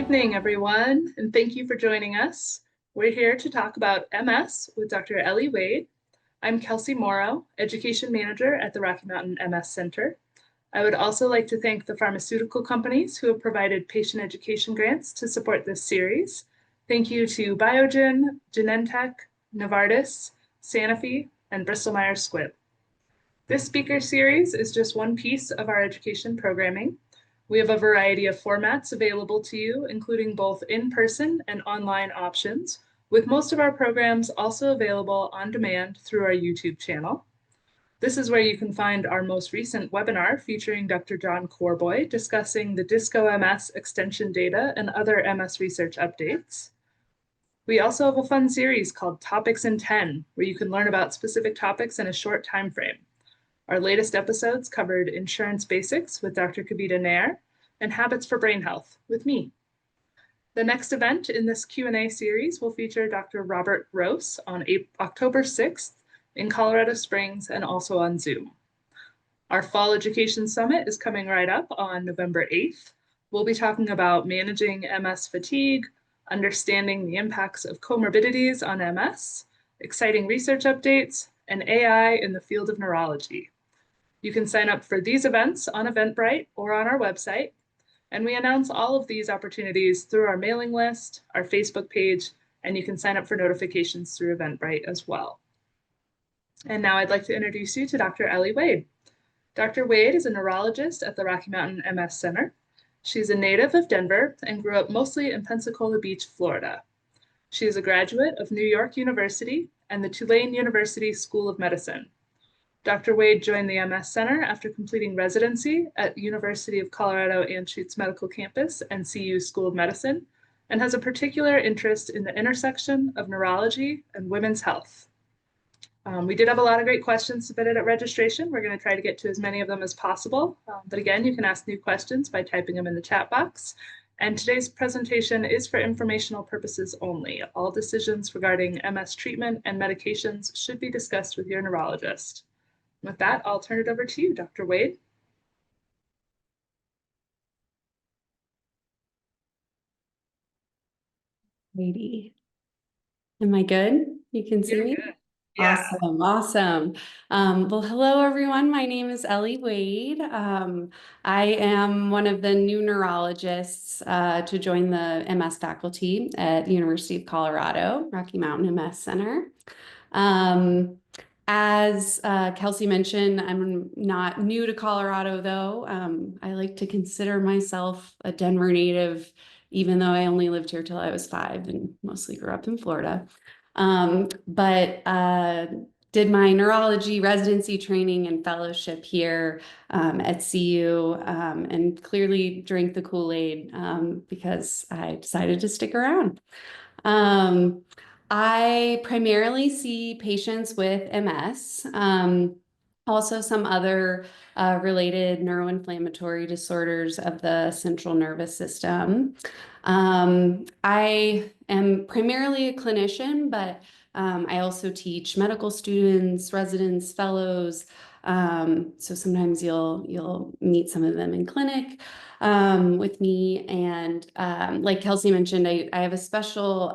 evening, everyone, and thank you for joining us. We're here to talk about MS with Dr. Elle Wade. I'm Kelsey Morrow, Education Manager at the Rocky Mountain MS Center. I would also like to thank the pharmaceutical companies who have provided patient education grants to support this series. Thank you to Biogen, Genentech, Novartis, Sanofi, and Bristol Myers Squibb. This speaker series is just one piece of our education programming. We have a variety of formats available to you, including both in-person and online options, with most of our programs also available on demand through our YouTube channel. This is where you can find our most recent webinar featuring Dr. John Corboy discussing the DISCO MS extension data and other MS research updates. We also have a fun series called Topics in 10, where you can learn about specific topics in a short time frame. Our latest episodes covered insurance basics with Dr. Kavita Nair and habits for brain health with me. The next event in this Q&A series will feature Dr. Robert Gross on October 6th in Colorado Springs and also on Zoom. Our Fall Education Summit is coming right up on November 8th. We'll be talking about managing MS fatigue, understanding the impacts of comorbidities on MS, exciting research updates, and AI in the field of neurology. You can sign up for these events on Eventbrite or on our website, and we announce all of these opportunities through our mailing list, our Facebook page, and you can sign up for notifications through Eventbrite as well. And now I'd like to introduce you to Dr. Elle Wade. Dr. Wade is a neurologist at the Rocky Mountain MS Center. She's a native of Denver and grew up mostly in Pensacola Beach, Florida. She is a graduate of New York University and the Tulane University School of Medicine. Dr. Wade joined the MS Center after completing residency at University of Colorado Anschutz Medical Campus and CU School of Medicine, and has a particular interest in the intersection of neurology and women's health. We did have a lot of great questions submitted at registration. We're going to try to get to as many of them as possible. But again, you can ask new questions by typing them in the chat box. And today's presentation is for informational purposes only. All decisions regarding MS treatment and medications should be discussed with your neurologist. With that, I'll turn it over to you, Dr. Wade. Lady. Am I good? You can see me? Good. Yeah. Awesome, awesome. Well, hello, everyone. My name is Elle Wade. I am one of the new neurologists to join the MS faculty at the University of Colorado, Rocky Mountain MS Center. As Kelsey mentioned, I'm not new to Colorado, though. I like to consider myself a Denver native, even though I only lived here till I was 5 and mostly grew up in Florida. But did my neurology residency training and fellowship here at CU and clearly drank the Kool-Aid because I decided to stick around. I primarily see patients with MS, also some other related neuroinflammatory disorders of the central nervous system. I am primarily a clinician, but I also teach medical students, residents, fellows. So sometimes you'll meet some of them in clinic with me. And like Kelsey mentioned, I have a special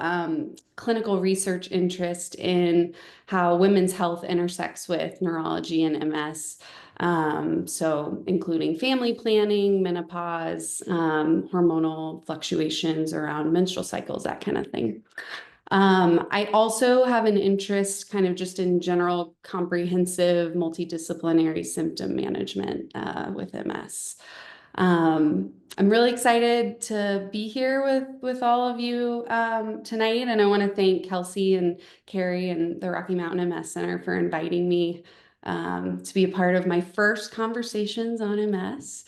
clinical research interest in how women's health intersects with neurology and MS. So including family planning, menopause, hormonal fluctuations around menstrual cycles, that kind of thing. I also have an interest kind of just in general comprehensive multidisciplinary symptom management with MS. I'm really excited to be here with all of you tonight, and I want to thank Kelsey and Carrie and the Rocky Mountain MS Center for inviting me to be a part of my first conversations on MS.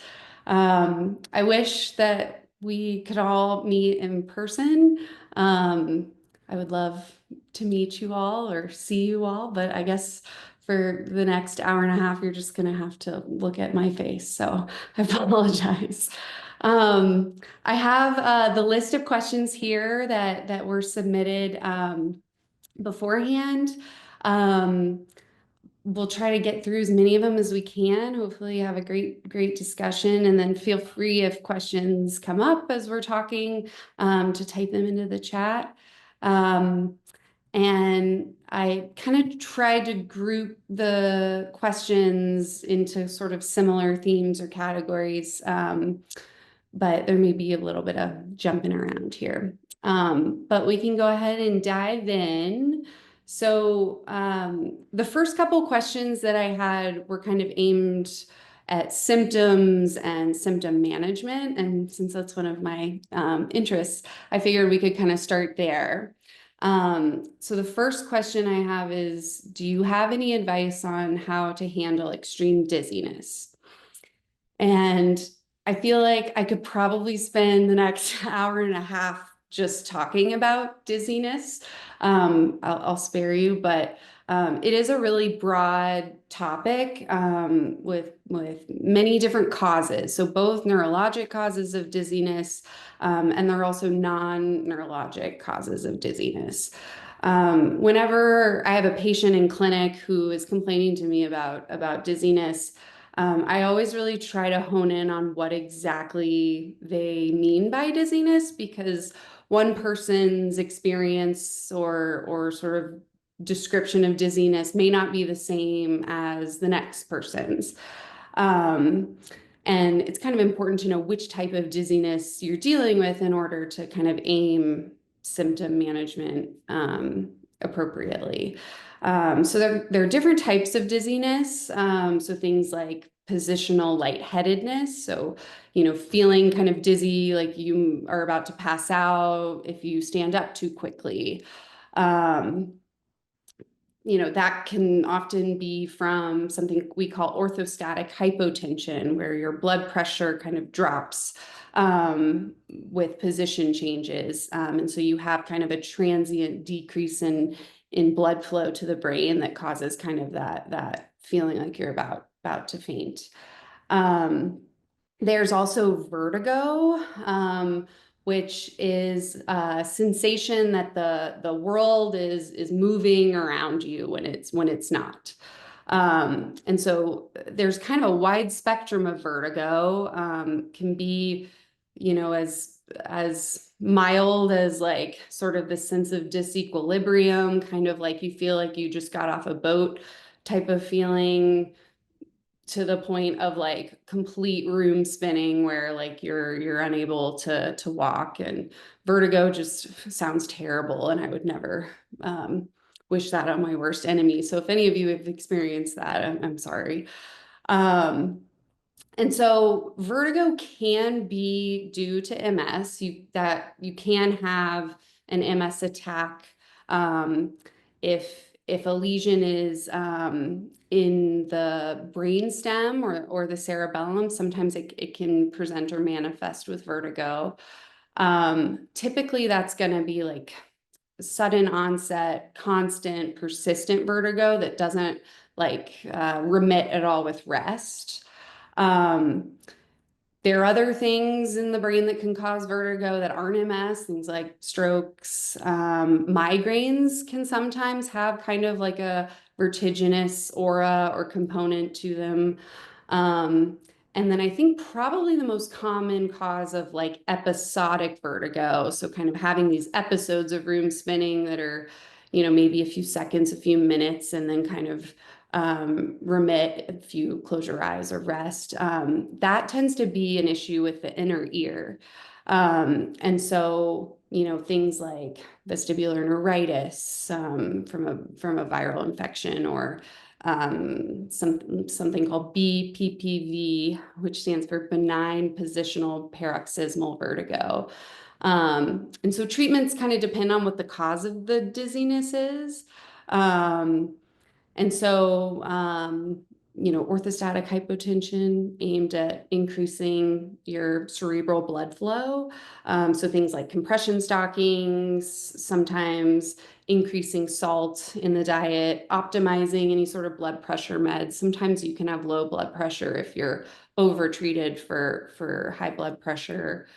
I wish that we could all meet in person. I would love to meet you all or see you all, but I guess for the next hour and a half, you're just going to have to look at my face. So I apologize. I have the list of questions here that were submitted beforehand. we'll try to get through as many of them as we can. Hopefully have a great discussion, and then feel free if questions come up as we're talking, to type them into the chat. And I kind of tried to group the questions into sort of similar themes or categories, but there may be a little bit of jumping around here. But we can go ahead and dive in. So the first couple questions that I had were kind of aimed at symptoms and symptom management. And since that's one of my interests, I figured we could kind of start there. So the first question I have is, do you have any advice on how to handle extreme dizziness? And I feel like I could probably spend the next hour and a half just talking about dizziness. I'll spare you, but it is a really broad topic, with many different causes. So both neurologic causes of dizziness, and there are also non-neurologic causes of dizziness. Whenever I have a patient in clinic who is complaining to me about dizziness, I always really try to hone in on what exactly they mean by dizziness, because one person's experience or sort of description of dizziness may not be the same as the next person's. And it's kind of important to know which type of dizziness you're dealing with in order to kind of aim symptom management appropriately. So there are different types of dizziness. So things like positional lightheadedness. So, feeling kind of dizzy, like you are about to pass out if you stand up too quickly. That can often be from something we call orthostatic hypotension, where your blood pressure kind of drops with position changes. And so you have kind of a transient decrease in blood flow to the brain that causes kind of that feeling like you're about to faint. There's also vertigo, which is a sensation that the world is moving around you when it's not. And so there's kind of a wide spectrum of vertigo. Can be, as mild as like sort of the sense of disequilibrium, kind of like you feel like you just got off a boat type of feeling, to the point of like complete room spinning where like you're unable to walk. And vertigo just sounds terrible, and I would never wish that on my worst enemy. So if any of you have experienced that, I'm sorry. And so vertigo can be due to MS. You can have an MS attack, if a lesion is in the brainstem or the cerebellum. Sometimes it can present or manifest with vertigo. Typically, that's going to be like sudden onset, constant, persistent vertigo that doesn't like remit at all with rest. There are other things in the brain that can cause vertigo that aren't MS, things like strokes. Migraines can sometimes have kind of like a vertiginous aura or component to them. And then I think probably the most common cause of like episodic vertigo, so kind of having these episodes of room spinning that are, maybe a few seconds, a few minutes, and then kind of remit if you close your eyes or rest. That tends to be an issue with the inner ear. And so, things like vestibular neuritis from a viral infection, or something called BPPV, which stands for benign positional paroxysmal vertigo. And so treatments kind of depend on what the cause of the dizziness is. And so, orthostatic hypotension aimed at increasing your cerebral blood flow. So things like compression stockings, sometimes increasing salt in the diet, optimizing any sort of blood pressure meds. Sometimes you can have low blood pressure if you're over-treated for high blood pressure.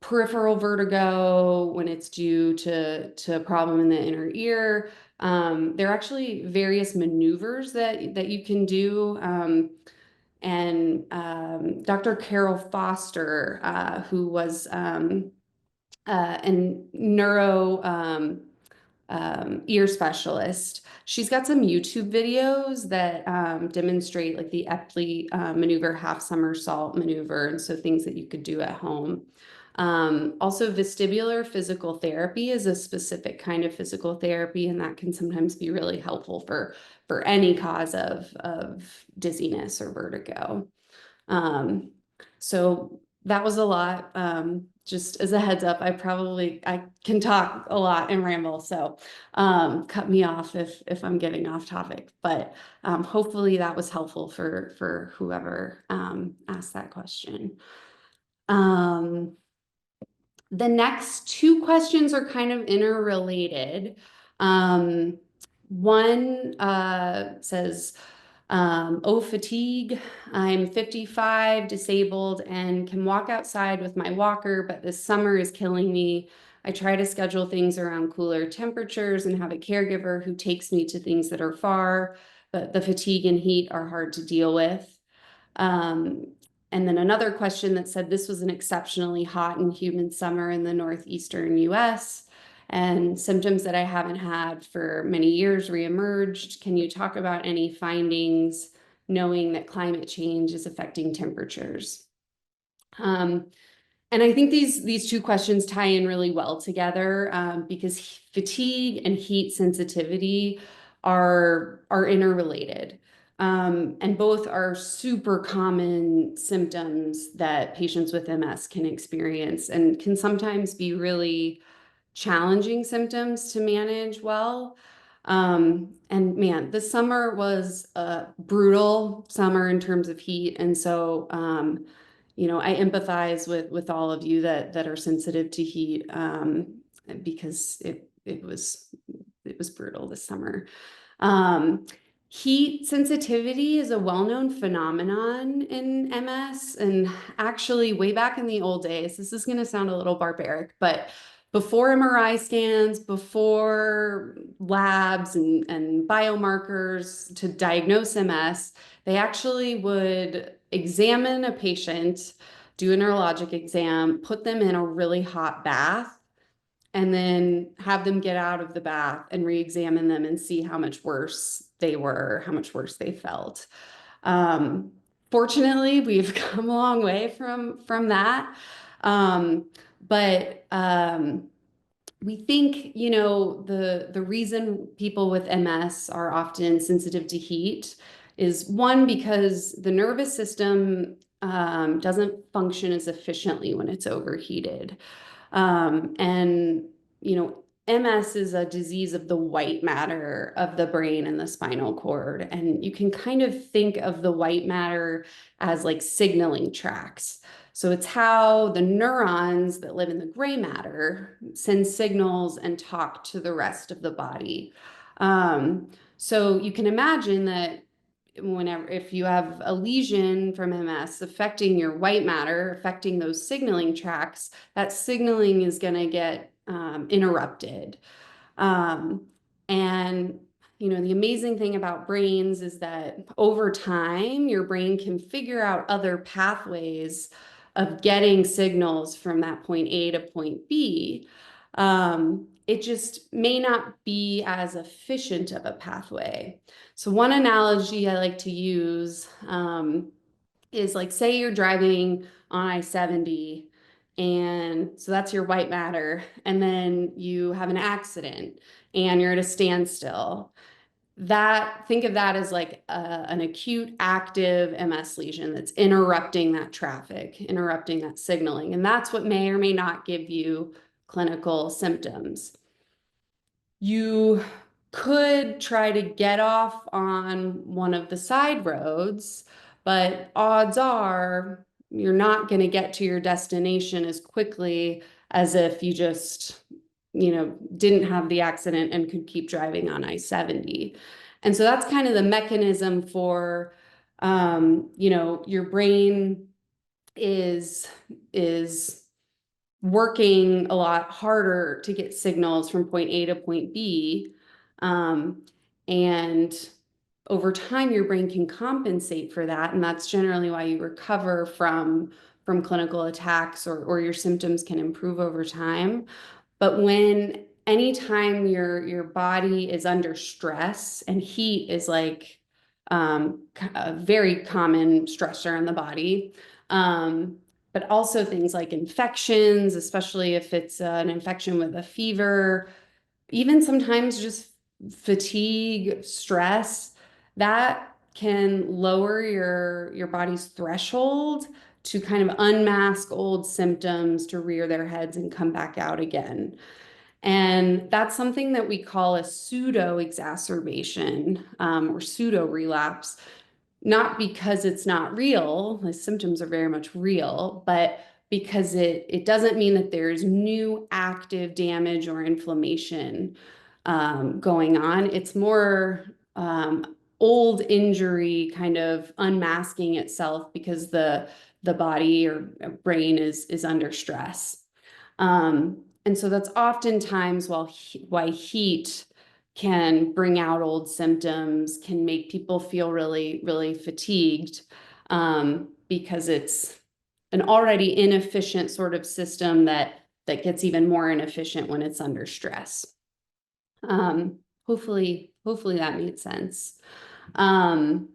Peripheral vertigo, when it's due to a problem in the inner ear, There are actually various maneuvers that you can do. And Dr. Carol Foster, who was a neuro ear specialist. She's got some YouTube videos that demonstrate like the Epley maneuver, half somersault maneuver, and so things that you could do at home. Also, vestibular physical therapy is a specific kind of physical therapy, and that can sometimes be really helpful for any cause of dizziness or vertigo. So that was a lot. Just as a heads up, I can talk a lot and ramble, so cut me off if I'm getting off topic. But hopefully that was helpful for whoever asked that question. The next two questions are kind of interrelated. One says, oh, fatigue. I'm 55, disabled, and can walk outside with my walker, but this summer is killing me. I try to schedule things around cooler temperatures and have a caregiver who takes me to things that are far, but the fatigue and heat are hard to deal with. And then another question that said this was an exceptionally hot and humid summer in the northeastern US, and symptoms that I haven't had for many years reemerged. Can you talk about any findings knowing that climate change is affecting temperatures? And I think these two questions tie in really well together because fatigue and heat sensitivity are interrelated. And both are super common symptoms that patients with MS can experience and can sometimes be really challenging symptoms to manage well. And man, this summer was a brutal summer in terms of heat. And so, I empathize with all of you that are sensitive to heat because it was brutal this summer. Heat sensitivity is a well-known phenomenon in MS, and actually way back in the old days, this is going to sound a little barbaric, but before MRI scans, before labs and biomarkers to diagnose MS, they actually would examine a patient, do a neurologic exam, put them in a really hot bath, and then have them get out of the bath and re-examine them and see how much worse they were, how much worse they felt. Fortunately, we've come a long way from that. But we think, the reason people with MS are often sensitive to heat is one, because the nervous system doesn't function as efficiently when it's overheated. And, MS is a disease of the white matter of the brain and the spinal cord. And you can kind of think of the white matter as like signaling tracks. So it's how the neurons that live in the gray matter send signals and talk to the rest of the body. So you can imagine that if you have a lesion from MS affecting your white matter, affecting those signaling tracks, that signaling is going to get interrupted. And the amazing thing about brains is that over time, your brain can figure out other pathways of getting signals from that point A to point B. It just may not be as efficient of a pathway. So one analogy I like to use is like, say you're driving on I-70, and so that's your white matter, and then you have an accident and you're at a standstill. Think of that as like an acute active MS lesion that's interrupting that traffic, interrupting that signaling. And that's what may or may not give you clinical symptoms. You could try to get off on one of the side roads, but odds are you're not going to get to your destination as quickly as if you just, didn't have the accident and could keep driving on I-70. And so that's kind of the mechanism for, your brain is working a lot harder to get signals from point A to point B. And over time, your brain can compensate for that. And that's generally why you recover from clinical attacks, or your symptoms can improve over time. But when anytime your body is under stress, and heat is like a very common stressor in the body, but also things like infections, especially if it's an infection with a fever, even sometimes just fatigue, stress, that can lower your body's threshold to kind of unmask old symptoms to rear their heads and come back out again. And that's something that we call a pseudo exacerbation, or pseudo relapse, not because it's not real, the symptoms are very much real, but because it doesn't mean that there's new active damage or inflammation going on. It's more old injury kind of unmasking itself because the body or brain is under stress. And so that's oftentimes why heat can bring out old symptoms, can make people feel really, really fatigued, because it's an already inefficient sort of system that gets even more inefficient when it's under stress. Hopefully that made sense. And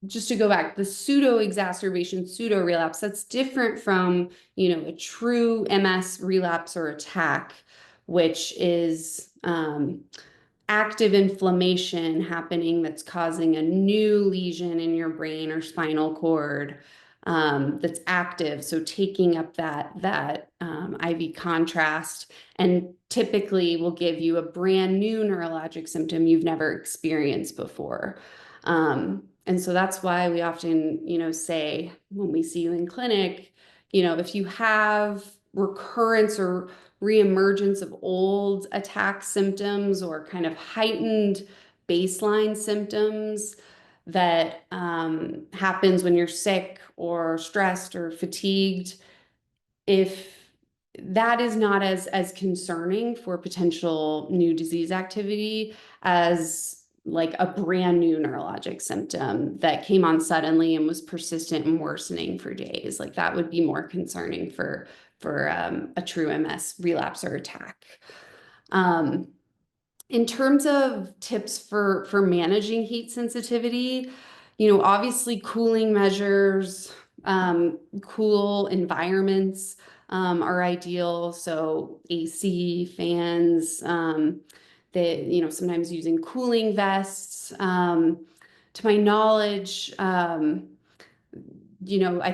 just to go back, the pseudo exacerbation, pseudo relapse, that's different from, a true MS relapse or attack, which is active inflammation happening that's causing a new lesion in your brain or spinal cord, that's active. So taking up that IV contrast, and typically will give you a brand new neurologic symptom you've never experienced before. And so that's why we often, say when we see you in clinic, if you have recurrence or reemergence of old attack symptoms or kind of heightened baseline symptoms that happens when you're sick or stressed or fatigued, if that is not as concerning for potential new disease activity as like a brand new neurologic symptom that came on suddenly and was persistent and worsening for days, like that would be more concerning for a true MS relapse or attack. In terms of tips for managing heat sensitivity, obviously cooling measures, cool environments are ideal. So AC, fans, sometimes using cooling vests. To my knowledge, I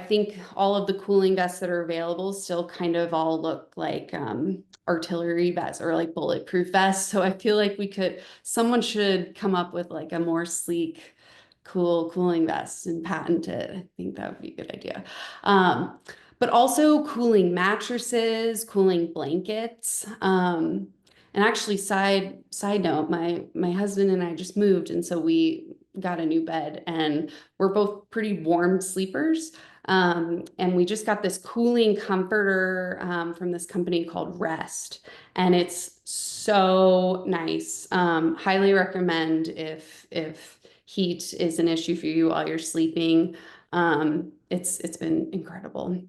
think all of the cooling vests that are available still kind of all look like artillery vests or like bulletproof vests. So I feel like someone should come up with like a more sleek, cool cooling vest and patent it. I think that would be a good idea. But also cooling mattresses, cooling blankets. And actually, side note, my husband and I just moved, and so we got a new bed, and we're both pretty warm sleepers. And we just got this cooling comforter from this company called Rest, and it's so nice. Highly recommend if heat is an issue for you while you're sleeping. It's been incredible.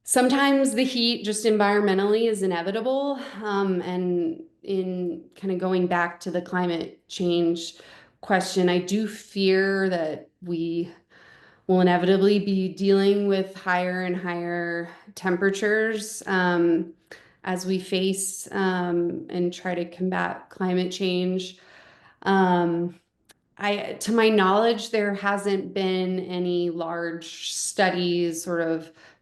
Sometimes the heat just environmentally is inevitable. And in kind of going back to the climate change question, I do fear that we will inevitably be dealing with higher and higher temperatures as we face and try to combat climate change. To my knowledge, there hasn't been any large studies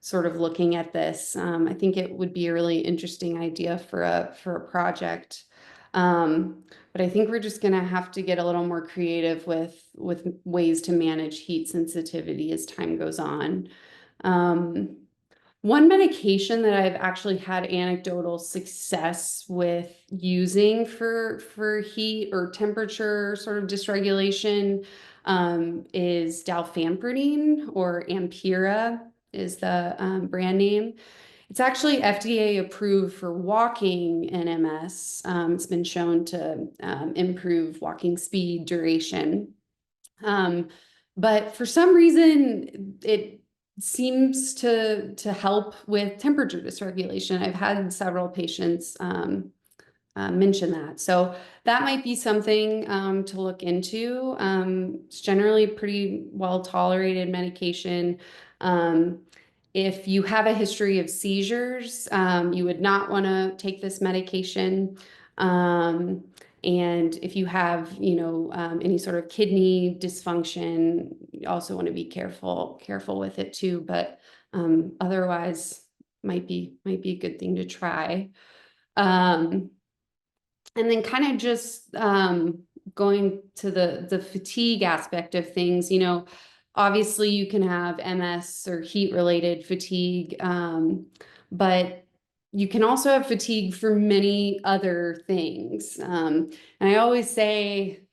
sort of looking at this. I think it would be a really interesting idea for a project. But I think we're just gonna have to get a little more creative with ways to manage heat sensitivity as time goes on. One medication that I've actually had anecdotal success with using for heat or temperature sort of dysregulation is dalfampridine, or Ampera is the brand name. It's actually FDA approved for walking in MS. It's been shown to improve walking speed, duration. But for some reason, it seems to help with temperature dysregulation. I've had several patients mention that. So that might be something to look into. It's generally pretty well tolerated medication. If you have a history of seizures, you would not want to take this medication. And if you have, any sort of kidney dysfunction, you also want to be careful with it too. But otherwise, might be a good thing to try. And then kind of just going to the fatigue aspect of things, obviously you can have MS or heat related fatigue, but you can also have fatigue for many other things. And I always say,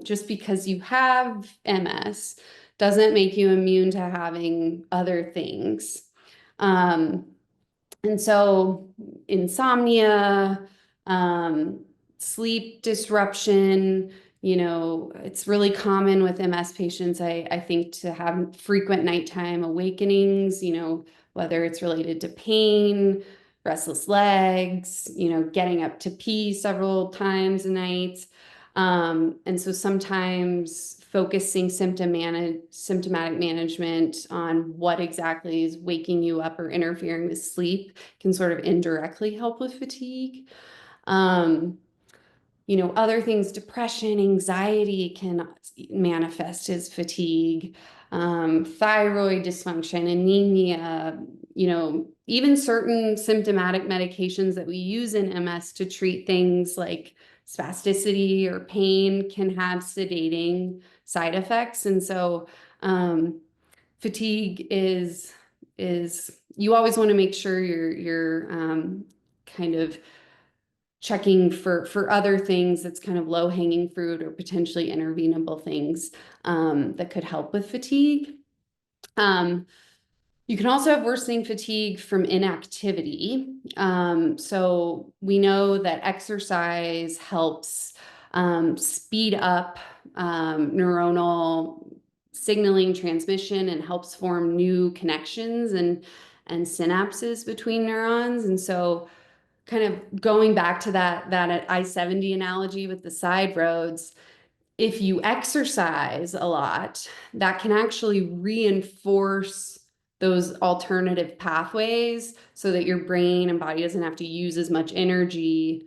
just because you have MS doesn't make you immune to having other things. And so insomnia, sleep disruption, it's really common with MS patients, I think, to have frequent nighttime awakenings, whether it's related to pain, restless legs, getting up to pee several times a night. And so sometimes focusing symptomatic management on what exactly is waking you up or interfering with sleep can sort of indirectly help with fatigue. Other things, depression, anxiety can manifest as fatigue, thyroid dysfunction, anemia, even certain symptomatic medications that we use in MS to treat things like spasticity or pain can have sedating side effects. And so fatigue is you always want to make sure you're kind of checking for other things that's kind of low hanging fruit or potentially intervenable things that could help with fatigue. You can also have worsening fatigue from inactivity. So we know that exercise helps speed up neuronal signaling transmission and helps form new connections and synapses between neurons. And so kind of going back to that I-70 analogy with the side roads, if you exercise a lot, that can actually reinforce those alternative pathways so that your brain and body doesn't have to use as much energy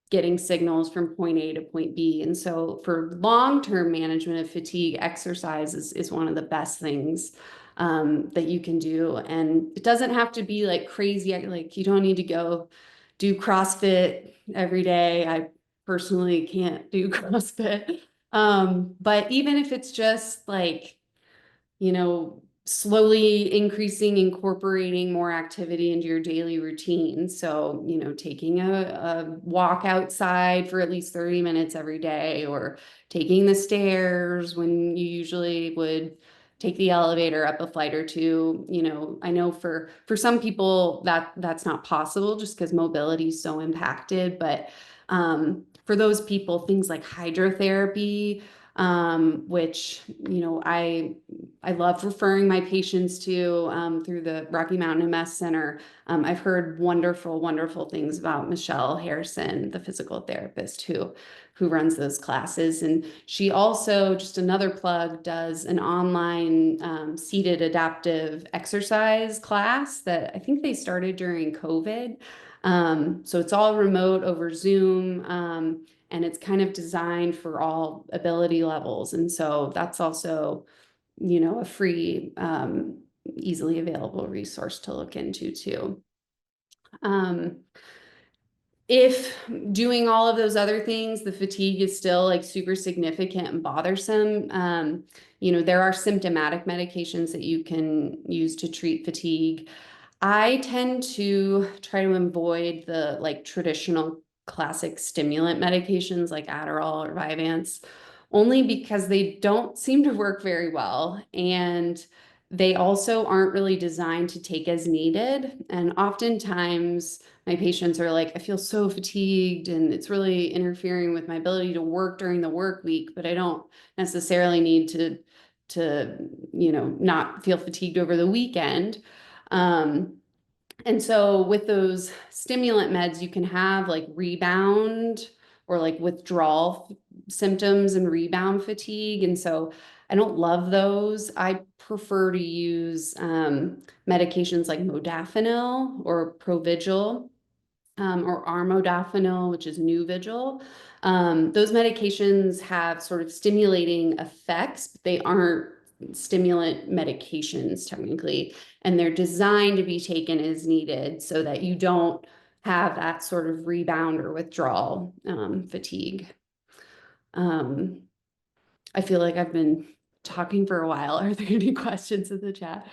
getting signals from point A to point B. And so for long-term management of fatigue, exercise is one of the best things that you can do. And it doesn't have to be like crazy, like you don't need to go do CrossFit every day. I personally can't do CrossFit. But even if it's just like, slowly incorporating more activity into your daily routine. So, taking a walk outside for at least 30 minutes every day, or taking the stairs when you usually would take the elevator up a flight or two. I know for some people that's not possible just because mobility is so impacted, but for those people, things like hydrotherapy, which, I love referring my patients to through the Rocky Mountain MS Center. I've heard wonderful, wonderful things about Michelle Harrison, the physical therapist who runs those classes. And she also, just another plug, does an online seated adaptive exercise class that I think they started during COVID. So it's all remote over Zoom. And it's kind of designed for all ability levels. And so that's also, a free, easily available resource to look into too. If doing all of those other things, the fatigue is still like super significant and bothersome, there are symptomatic medications that you can use to treat fatigue. I tend to try to avoid the like traditional classic stimulant medications like Adderall or Vyvanse, only because they don't seem to work very well. And They also aren't really designed to take as needed. And oftentimes my patients are like, I feel so fatigued and it's really interfering with my ability to work during the work week, but I don't necessarily need to, not feel fatigued over the weekend. And so with those stimulant meds, you can have like rebound or like withdrawal symptoms and rebound fatigue. And so I don't love those. I prefer to use medications like modafinil or Provigil, or armodafinil, which is Nuvigil. Those medications have sort of stimulating effects, but they aren't stimulant medications technically, and they're designed to be taken as needed so that you don't have that sort of rebound or withdrawal fatigue. Um, I feel like I've been talking for a while. Are there any questions in the chat?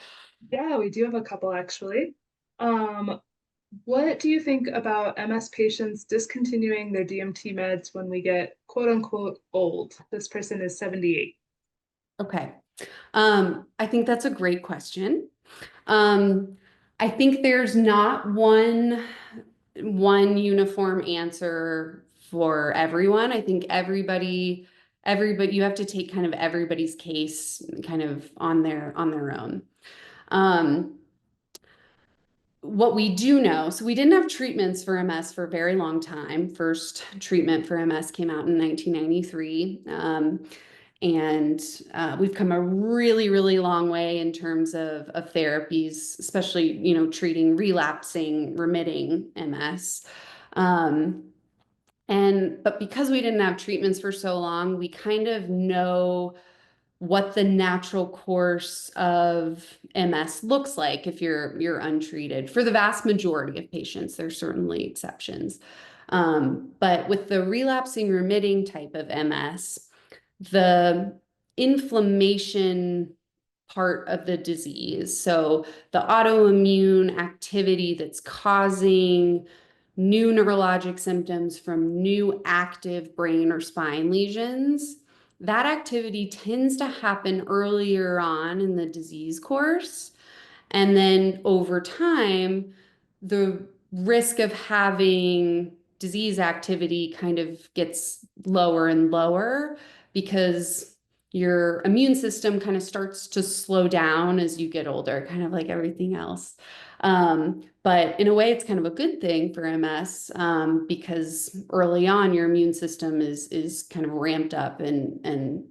Yeah, we do have a couple actually. Um, what do you think about MS patients discontinuing their DMT meds when we get quote unquote old? This person is 78. Okay. I think that's a great question. Um, I think there's not one uniform answer for everyone. I think everybody you have to take kind of everybody's case kind of on their own. Um, what we do know, so we didn't have treatments for MS for a very long time. First treatment for MS came out in 1993. And we've come a really, really long way in terms of therapies, especially, treating relapsing, remitting MS. Um, but because we didn't have treatments for so long, we kind of know what the natural course of MS looks like if you're untreated. For the vast majority of patients, there's certainly exceptions. But with the relapsing remitting type of MS, the inflammation part of the disease, so the autoimmune activity that's causing new neurologic symptoms from new active brain or spine lesions, that activity tends to happen earlier on in the disease course. And then over time, the risk of having disease activity kind of gets lower and lower because your immune system kind of starts to slow down as you get older, kind of like everything else. But in a way, it's kind of a good thing for MS, because early on, your immune system is kind of ramped up and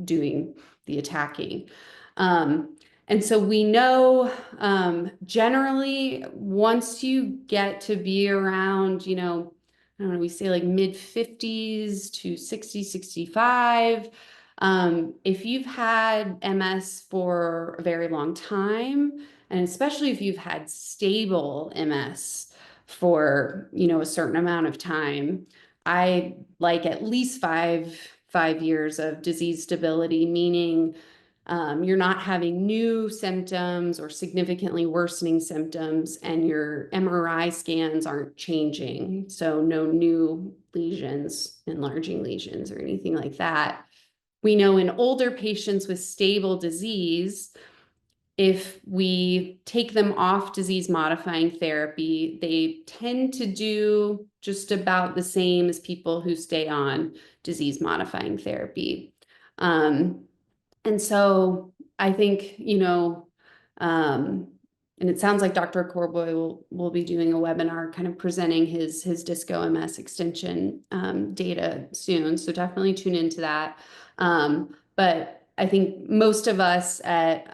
doing the attacking. And so we know, generally, once you get to be around, I don't know, we say like mid 50s to 60, 65. If you've had MS for a very long time, and especially if you've had stable MS for, a certain amount of time, I like at least five years of disease stability, meaning you're not having new symptoms or significantly worsening symptoms, and your MRI scans aren't changing. So no new lesions, enlarging lesions, or anything like that. We know in older patients with stable disease, if we take them off disease modifying therapy, they tend to do just about the same as people who stay on disease modifying therapy. And so I think, and it sounds like Dr. Corboy will be doing a webinar kind of presenting his Disco MS extension data soon. So definitely tune into that. But I think most of us at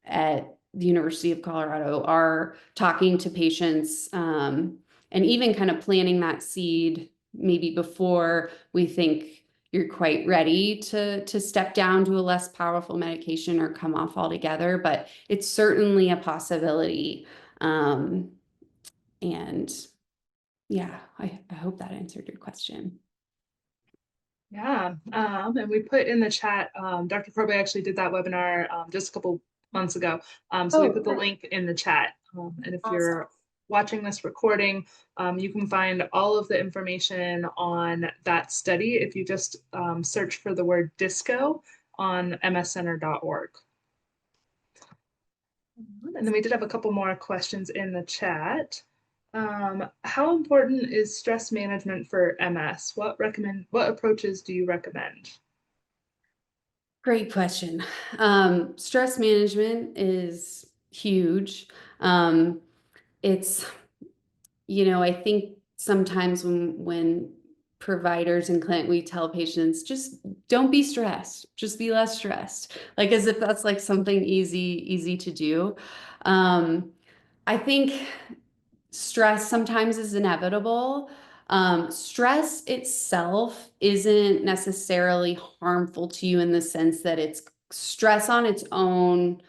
the University of Colorado are talking to patients, and even kind of planting that seed maybe before we think you're quite ready to step down to a less powerful medication or come off altogether, but it's certainly a possibility. And yeah, I hope that answered your question. Yeah, and we put in the chat, Dr. Corby actually did that webinar just a couple months ago. So we put the link in the chat. And if you're watching this recording, you can find all of the information on that study if you just search for the word disco on mscenter.org. And then we did have a couple more questions in the chat. How important is stress management for MS? What approaches do you recommend? Great question. Stress management is huge. It's, I think sometimes when providers and clinic, we tell patients, just don't be stressed, just be less stressed. Like as if that's like something easy to do. I think stress sometimes is inevitable. Stress itself isn't necessarily harmful to you in the sense that it's stress on its own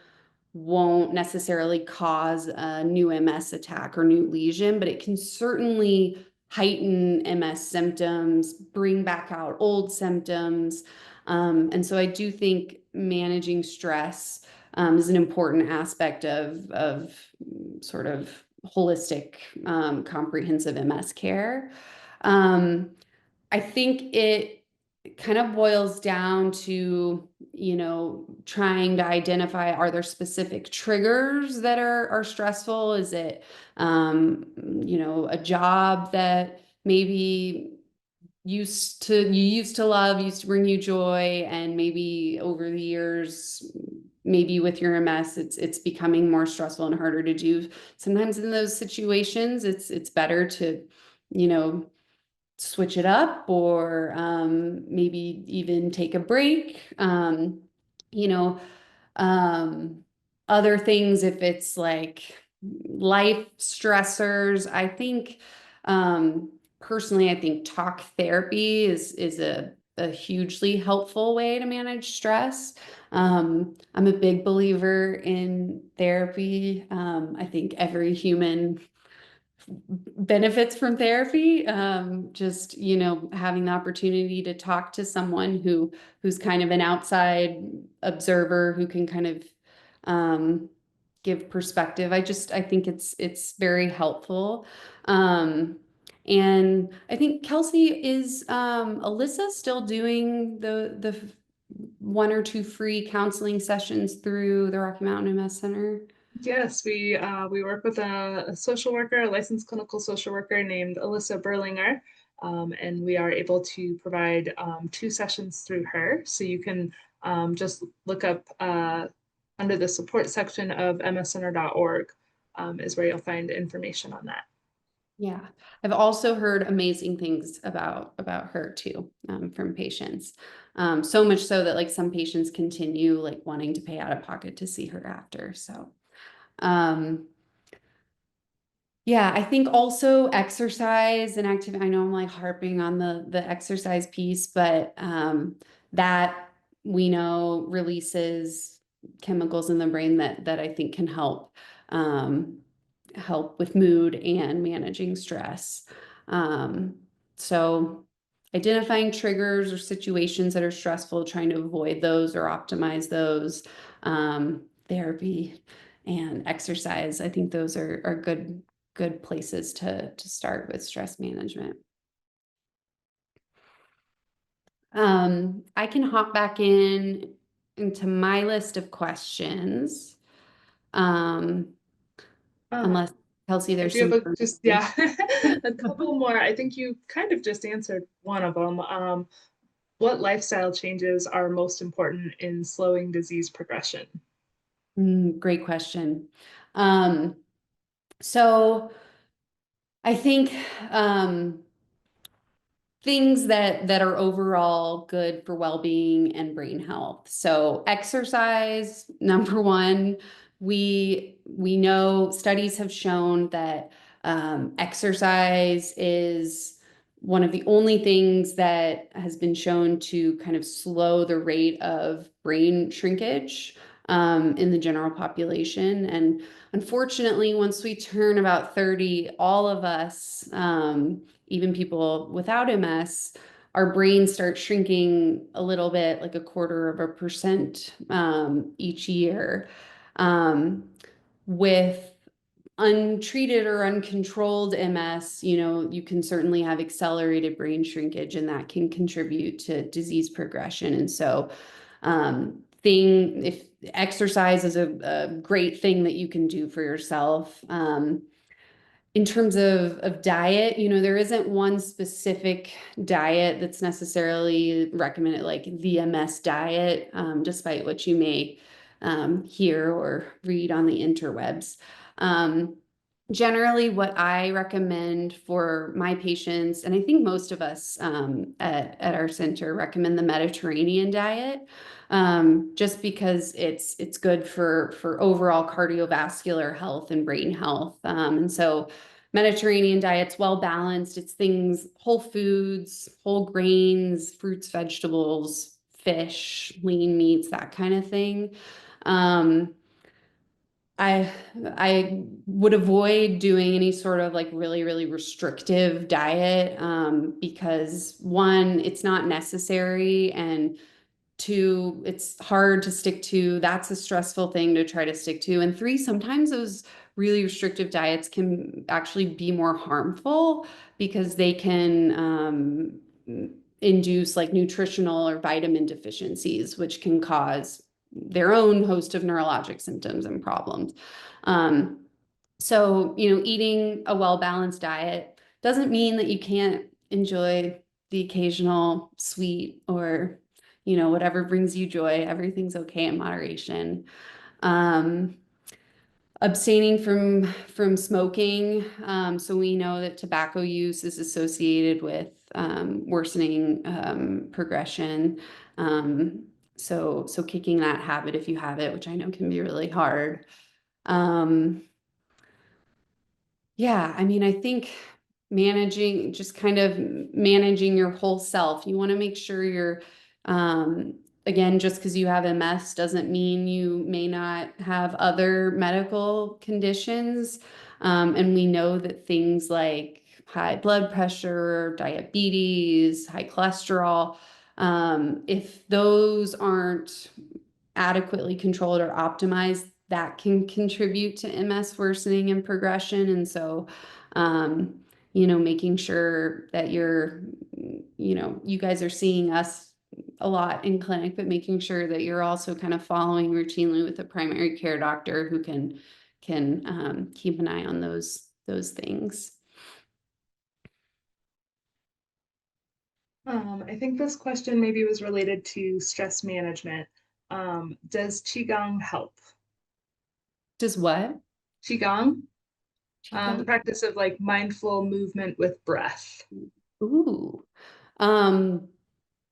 won't necessarily cause a new MS attack or new lesion, but it can certainly heighten MS symptoms, bring back out old symptoms. And so I do think managing stress is an important aspect of sort of holistic, comprehensive MS care. I think it kind of boils down to, trying to identify, are there specific triggers that are stressful? Is it, a job that maybe you used to love, used to bring you joy, and maybe over the years, maybe with your MS, it's becoming more stressful and harder to do. Sometimes in those situations, it's better to, switch it up or maybe even take a break. You know, other things, if it's like life stressors, I think personally, I think talk therapy is a hugely helpful way to manage stress. I'm a big believer in therapy. I think every human benefits from therapy. Just, having the opportunity to talk to someone who's kind of an outside observer who can kind of give perspective. I think it's very helpful. And I think Kelsey, is Alyssa still doing the one or two free counseling sessions through the Rocky Mountain MS Center? Yes, we work with a social worker, a licensed clinical social worker named Alyssa Berlinger, and we are able to provide 2 sessions through her. So you can just look up under the support section of mscenter.org is where you'll find information on that. Yeah, I've also heard amazing things about her too, from patients. So much so that like some patients continue like wanting to pay out of pocket to see her after. So, yeah, I think also exercise and activity. I know I'm like harping on the exercise piece, but that we know releases chemicals in the brain that I think can help with mood and managing stress. So identifying triggers or situations that are stressful, trying to avoid those or optimize those. Therapy and exercise, I think those are good places to start with stress management. I can hop back into my list of questions. Unless Kelsey, I there's do have some. a couple more. I think you kind of just answered one of them. What lifestyle changes are most important in slowing disease progression? Great question. So I think things that are overall good for well-being and brain health. So exercise, number one, we know studies have shown that exercise is one of the only things that has been shown to kind of slow the rate of brain shrinkage in the general population. And unfortunately, once we turn about 30, all of us, even people without MS, our brains start shrinking a little bit, like 0.25% each year. With untreated or uncontrolled MS, you can certainly have accelerated brain shrinkage, and that can contribute to disease progression. And so thing, if exercise is a great thing that you can do for yourself. In terms of diet, there isn't one specific diet that's necessarily recommended, like the MS diet, despite what you may hear or read on the interwebs. Generally, what I recommend for my patients, and I think most of us at our center recommend the Mediterranean diet, just because it's good for overall cardiovascular health and brain health. And so Mediterranean diet's well balanced. It's things, whole foods, whole grains, fruits, vegetables, fish, lean meats, that kind of thing. I would avoid doing any sort of like really, really restrictive diet, because one, it's not necessary, and two, it's hard to stick to. That's a stressful thing to try to stick to. And three, sometimes those really restrictive diets can actually be more harmful because they can induce like nutritional or vitamin deficiencies, which can cause their own host of neurologic symptoms and problems. So, eating a well-balanced diet doesn't mean that you can't enjoy the occasional sweet or, whatever brings you joy. Everything's okay in moderation. Abstaining from smoking. So we know that tobacco use is associated with worsening progression. So kicking that habit if you have it, which I know can be really hard. Yeah, I mean, I think just kind of managing your whole self. You want to make sure you're, again, just because you have MS doesn't mean you may not have other medical conditions. And we know that things like high blood pressure, diabetes, high cholesterol, if those aren't adequately controlled or optimized, that can contribute to MS worsening and progression. And so, making sure that you guys are seeing us a lot in clinic, but making sure that you're also kind of following routinely with a primary care doctor who can keep an eye on those things. I think this question maybe was related to stress management. Does Qigong help? Does what? Qigong, the practice of like mindful movement with breath. Ooh,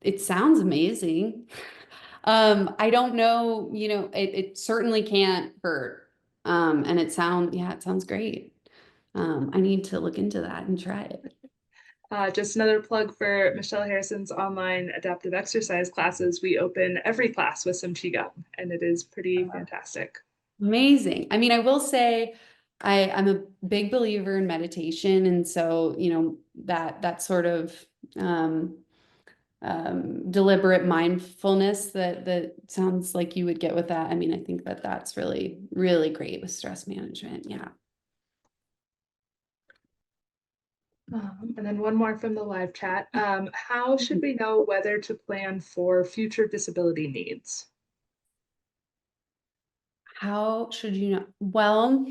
it sounds amazing. I don't know, it certainly can't hurt. And it sounds great. I need to look into that and try it. Just another plug for Michelle Harrison's online adaptive exercise classes. We open every class with some Qigong, and it is pretty fantastic. Amazing. I mean, I will say I'm a big believer in meditation. And so, that sort of deliberate mindfulness that sounds like you would get with that. I mean, I think that's really, really great with stress management. Yeah. And then one more from the live chat. How should we know whether to plan for future disability needs? How should you know? Well,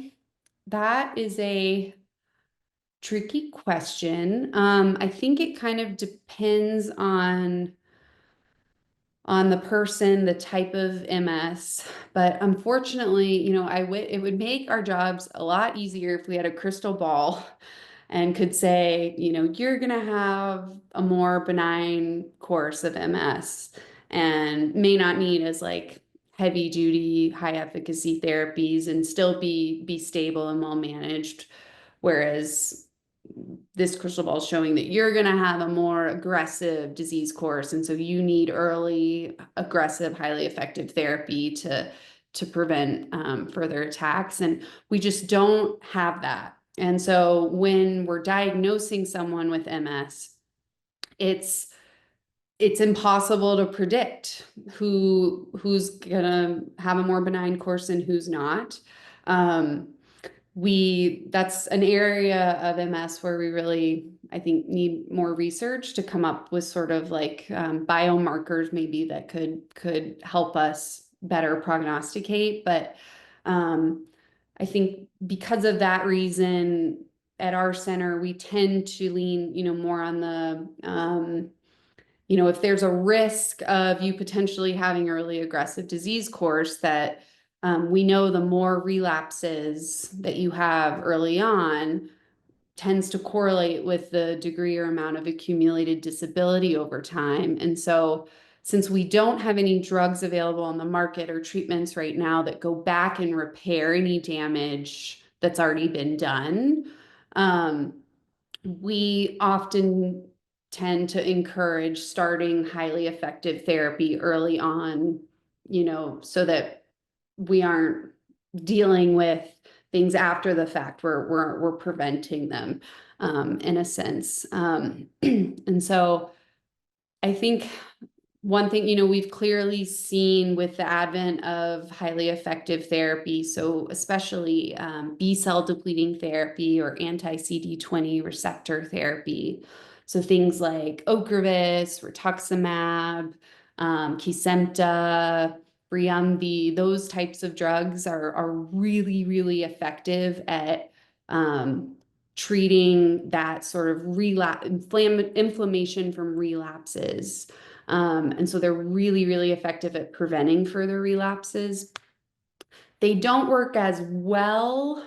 that is a tricky question. I think it kind of depends on the person, the type of MS. But unfortunately, it would make our jobs a lot easier if we had a crystal ball and could say, you're going to have a more benign course of MS and may not need as like heavy duty, high efficacy therapies and still be stable and well managed. Whereas this crystal ball is showing that you're going to have a more aggressive disease course. And so you need early, aggressive, highly effective therapy to prevent further attacks. And we just don't have that. And so when we're diagnosing someone with MS, it's impossible to predict who's gonna have a more benign course and who's not. That's an area of MS where we really, I think, need more research to come up with sort of like biomarkers maybe that could help us better prognosticate. But I think because of that reason, at our center, we tend to lean, more on the, if there's a risk of you potentially having a really aggressive disease course, that we know the more relapses that you have early on tends to correlate with the degree or amount of accumulated disability over time. And so, since we don't have any drugs available on the market or treatments right now that go back and repair any damage that's already been done, we often tend to encourage starting highly effective therapy early on, so that we aren't dealing with things after the fact. We're preventing them, in a sense. And so I think one thing, we've clearly seen with the advent of highly effective therapy, so especially B cell depleting therapy or anti-CD20 receptor therapy. So things like Ocrevus, rituximab, Kesimpta, Briumvi, those types of drugs are really, really effective at treating that sort of inflammation from relapses. And so they're really, really effective at preventing further relapses. They don't work as well,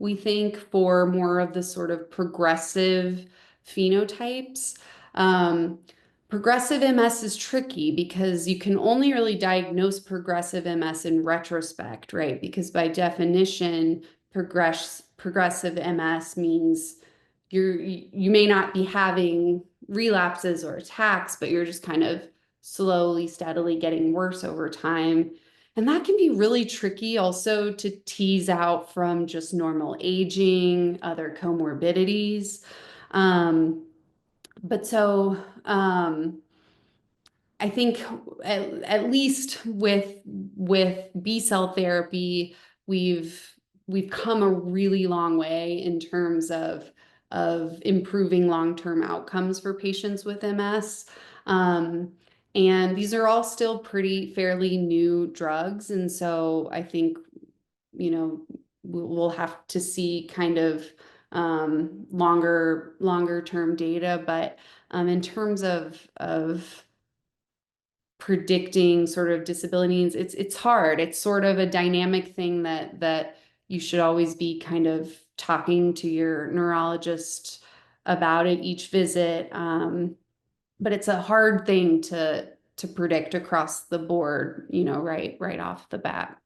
we think, for more of the sort of progressive phenotypes. Progressive MS is tricky because you can only really diagnose progressive MS in retrospect, right? Because by definition, progressive MS means you may not be having relapses or attacks, but you're just kind of slowly, steadily getting worse over time. And that can be really tricky also to tease out from just normal aging, other comorbidities. But so I think at least with B cell therapy, we've come a really long way in terms of improving long-term outcomes for patients with MS. And these are all still fairly new drugs. And so I think, we'll have to see kind of longer term data. But in terms of predicting sort of disability needs, it's hard. It's sort of a dynamic thing that you should always be kind of talking to your neurologist about at each visit. But it's a hard thing to predict across the board, right off the bat.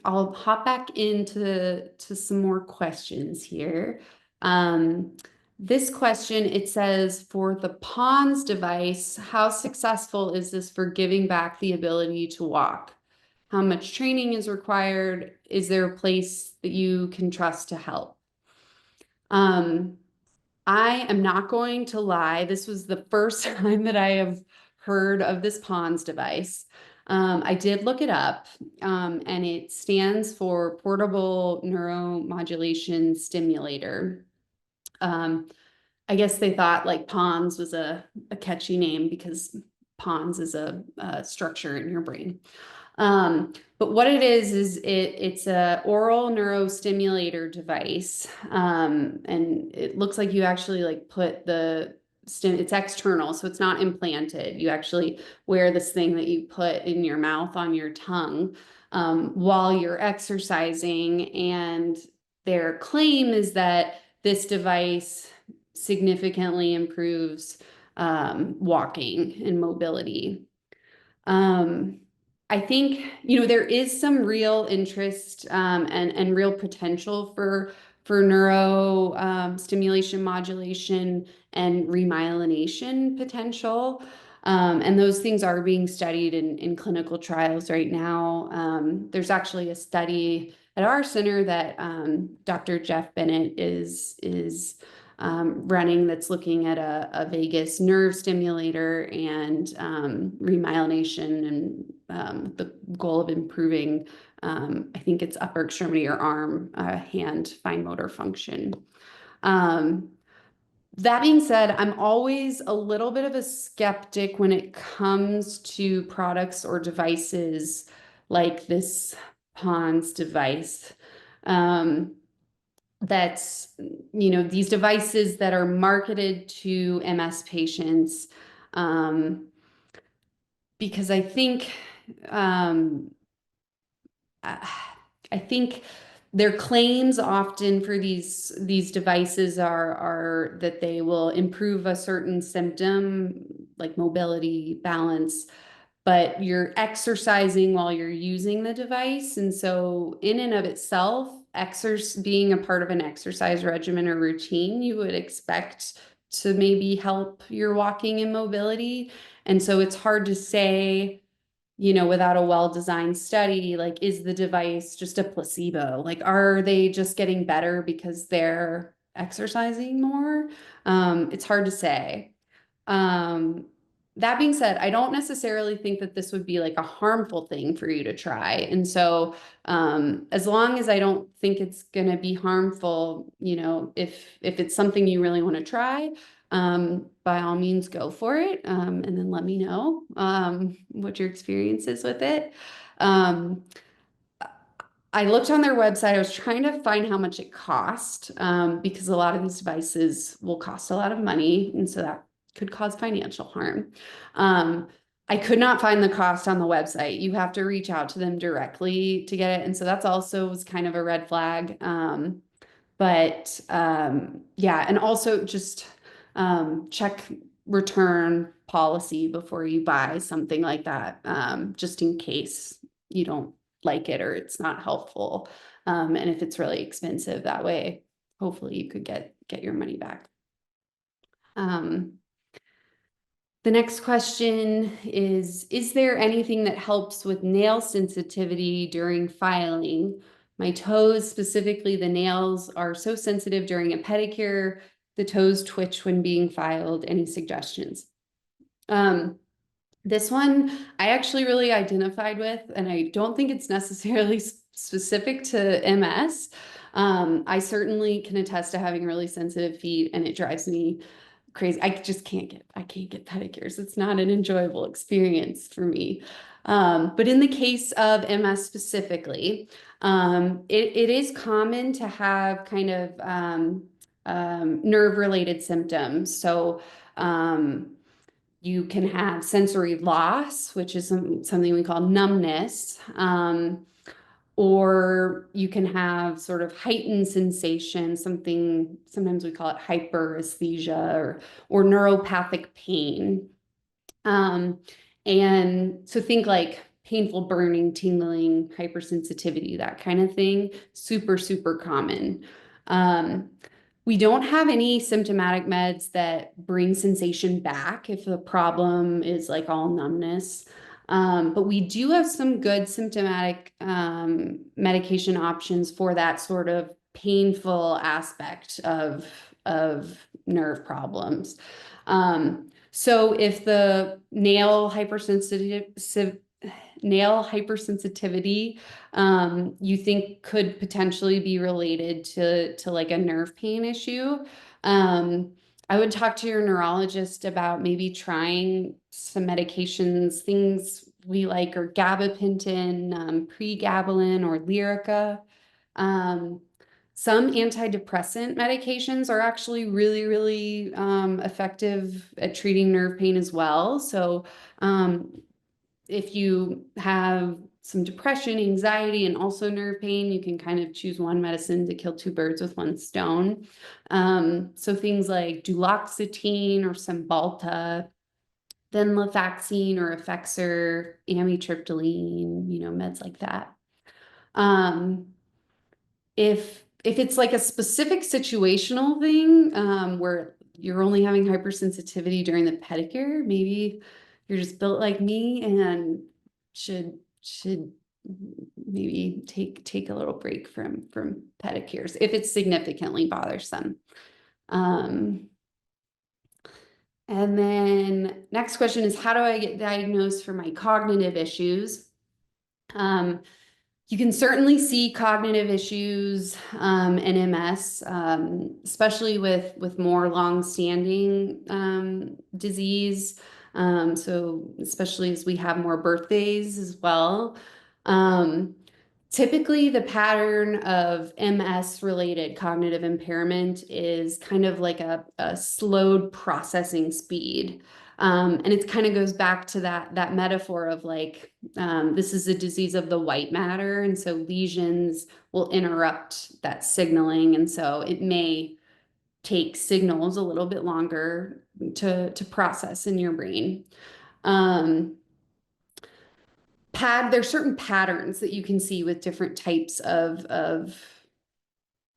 I'll hop back into some more questions here. This question, it says, for the PONS device, how successful is this for giving back the ability to walk? How much training is required? Is there a place that you can trust to help? I am not going to lie. This was the first time that I have heard of this PONS device. I did look it up, and it stands for Portable Neuromodulation Stimulator. I guess they thought like PONS was a catchy name because PONS is a structure in your brain. But what it is it's a oral neurostimulator device. And it looks like you actually like put it's external, so it's not implanted. You actually wear this thing that you put in your mouth on your tongue while you're exercising. And their claim is that this device significantly improves walking and mobility. I think, there is some real interest and real potential for neuro stimulation modulation and remyelination potential. And those things are being studied in clinical trials right now. There's actually a study at our center that Dr. Jeff Bennett is running, that's looking at a vagus nerve stimulator and remyelination, and the goal of improving, I think it's upper extremity or arm, hand, fine motor function. That being said, I'm always a little bit of a skeptic when it comes to products or devices like this PONS device. Um, that's, these devices that are marketed to MS patients, um, because um, I think their claims often for these devices are that they will improve a certain symptom like mobility, balance, but you're exercising while you're using the device. And so in and of itself, being a part of an exercise regimen or routine, you would expect to maybe help your walking and mobility. And so it's hard to say, without a well-designed study, like, is the device just a placebo? Like, are they just getting better because they're exercising more? It's hard to say. Um, that being said, I don't necessarily think that this would be like a harmful thing for you to try. And so, as long as I don't think it's going to be harmful, if it's something you really want to try, by all means, go for it. And then let me know, what your experience is with it. Um, I looked on their website. I was trying to find how much it cost, because a lot of these devices will cost a lot of money, and so that could cause financial harm. Um, I could not find the cost on the website. You have to reach out to them directly to get it, and so that's also was kind of a red flag. Yeah, and also just check return policy before you buy something like that, just in case you don't like it or it's not helpful. And if it's really expensive that way, hopefully you could get your money back. Um, the next question is there anything that helps with nail sensitivity during filing? My toes, specifically the nails, are so sensitive during a pedicure. The toes twitch when being filed. Any suggestions? Um, this one I actually really identified with, and I don't think it's necessarily specific to MS. I certainly can attest to having really sensitive feet, and it drives me crazy. I can't get pedicures. It's not an enjoyable experience for me. But in the case of MS specifically, it is common to have kind of nerve-related symptoms. So you can have sensory loss, which is something we call numbness, or you can have sort of heightened sensation, sometimes we call it hyperesthesia or neuropathic pain. Um, and so think like painful burning, tingling, hypersensitivity, that kind of thing, super, super common. We don't have any symptomatic meds that bring sensation back if the problem is like all numbness. But we do have some good symptomatic medication options for that sort of painful aspect of nerve problems. So if the nail hypersensitivity, you think could potentially be related to like a nerve pain issue, I would talk to your neurologist about maybe trying some medications. Things we like are gabapentin, pregabalin, or Lyrica. Um, some antidepressant medications are actually really, really effective at treating nerve pain as well. So if you have some depression, anxiety, and also nerve pain, you can kind of choose one medicine to kill two birds with one stone. So things like duloxetine or Cymbalta, venlafaxine or Effexor, amitriptyline, meds like that. Um, if it's like a specific situational thing, where you're only having hypersensitivity during the pedicure, maybe you're just built like me and should maybe take a little break from pedicures if it's significantly bothersome. Um, and then next question is, how do I get diagnosed for my cognitive issues? You can certainly see cognitive issues in MS, especially with more long-standing disease. So especially as we have more birthdays as well. Um, Typically, the pattern of MS-related cognitive impairment is kind of like a slowed processing speed. And it kind of goes back to that metaphor of like, this is a disease of the white matter. And so lesions will interrupt that signaling. And so it may take signals a little bit longer to process in your brain. Um, there's certain patterns that you can see with different types of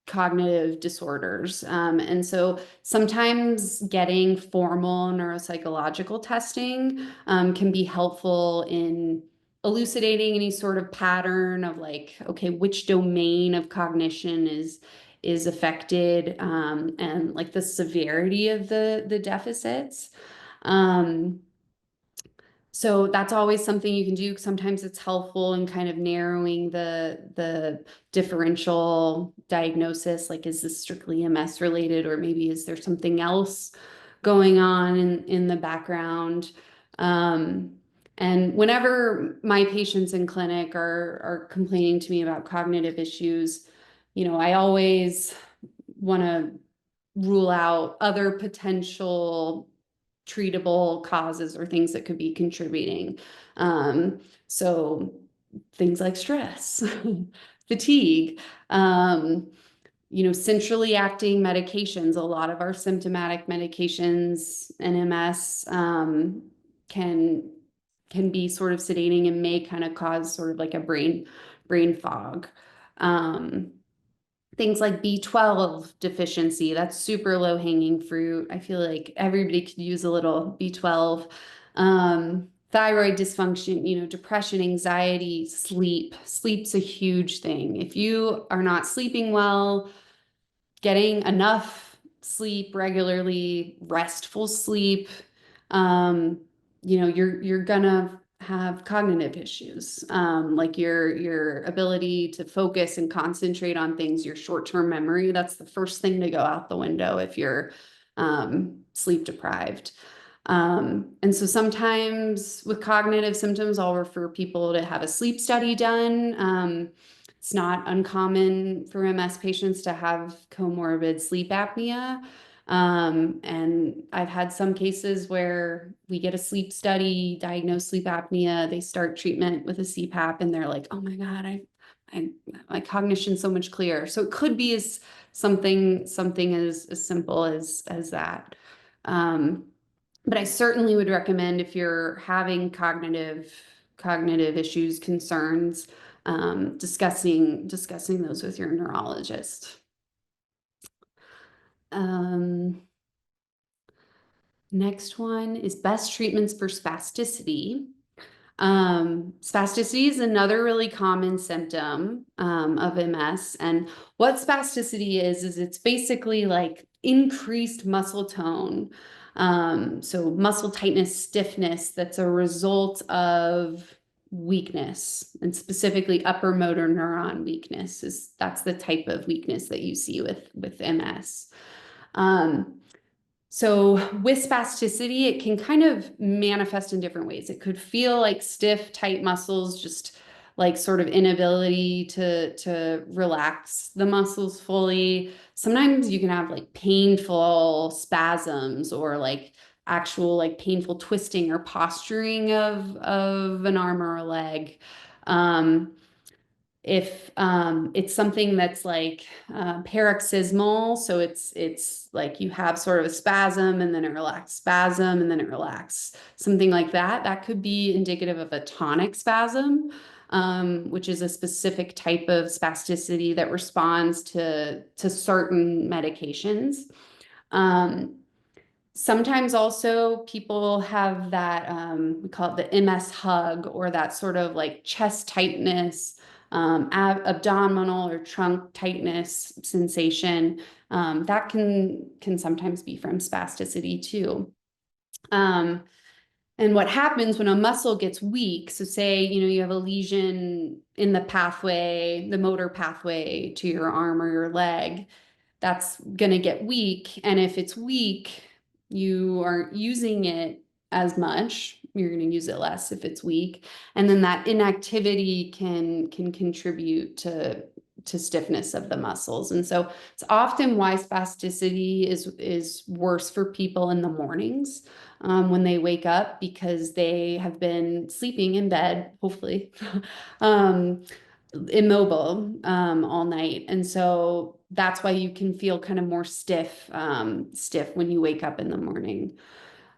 cognitive disorders. And so sometimes getting formal neuropsychological testing can be helpful in elucidating any sort of pattern of like, okay, which domain of cognition is affected, and like the severity of the deficits. Um, so that's always something you can do. Sometimes it's helpful in kind of narrowing the differential diagnosis, like is this strictly MS related, or maybe is there something else going on in the background? And whenever my patients in clinic are complaining to me about cognitive issues, I always want to rule out other potential treatable causes or things that could be contributing. So things like stress, fatigue, centrally acting medications. A lot of our symptomatic medications in MS can be sort of sedating and may kind of cause sort of like a brain fog. Things like B12 deficiency, that's super low hanging fruit. I feel like everybody could use a little B12. Thyroid dysfunction, depression, anxiety, sleep. Sleep's a huge thing. If you are not sleeping well, getting enough sleep regularly, restful sleep, you're gonna have cognitive issues, like your ability to focus and concentrate on things, your short-term memory. That's the first thing to go out the window if you're sleep deprived. And so sometimes with cognitive symptoms, I'll refer people to have a sleep study done. It's not uncommon for MS patients to have comorbid sleep apnea. And I've had some cases where we get a sleep study, diagnose sleep apnea, they start treatment with a CPAP, and they're like, oh my God, my cognition's so much clearer. So it could be as something as simple as that. But I certainly would recommend, if you're having cognitive issues, concerns, discussing those with your neurologist. Next one is best treatments for spasticity. Spasticity is another really common symptom of MS. And what spasticity is it's basically like increased muscle tone. So muscle tightness, stiffness, that's a result of weakness, and specifically upper motor neuron weakness. That's the type of weakness that you see with MS. So with spasticity, it can kind of manifest in different ways. It could feel like stiff, tight muscles, just like sort of inability to relax the muscles fully. Sometimes you can have like painful spasms, or like actual like painful twisting or posturing of an arm or a leg. If it's something that's like paroxysmal, so it's like you have sort of a spasm and then it relaxes, spasm and then it relaxes, something like that. That could be indicative of a tonic spasm, which is a specific type of spasticity that responds to certain medications. Sometimes also people have that, we call it the MS hug, or that sort of like chest tightness, abdominal or trunk tightness sensation. That can sometimes be from spasticity too. And what happens when a muscle gets weak, so say, you have a lesion in the pathway, the motor pathway to your arm or your leg, that's going to get weak. And if it's weak, you aren't using it as much. You're going to use it less if it's weak. And then that inactivity can contribute to stiffness of the muscles. And so it's often why spasticity is worse for people in the mornings, when they wake up, because they have been sleeping in bed, hopefully, immobile, all night. And so that's why you can feel kind of more stiff when you wake up in the morning.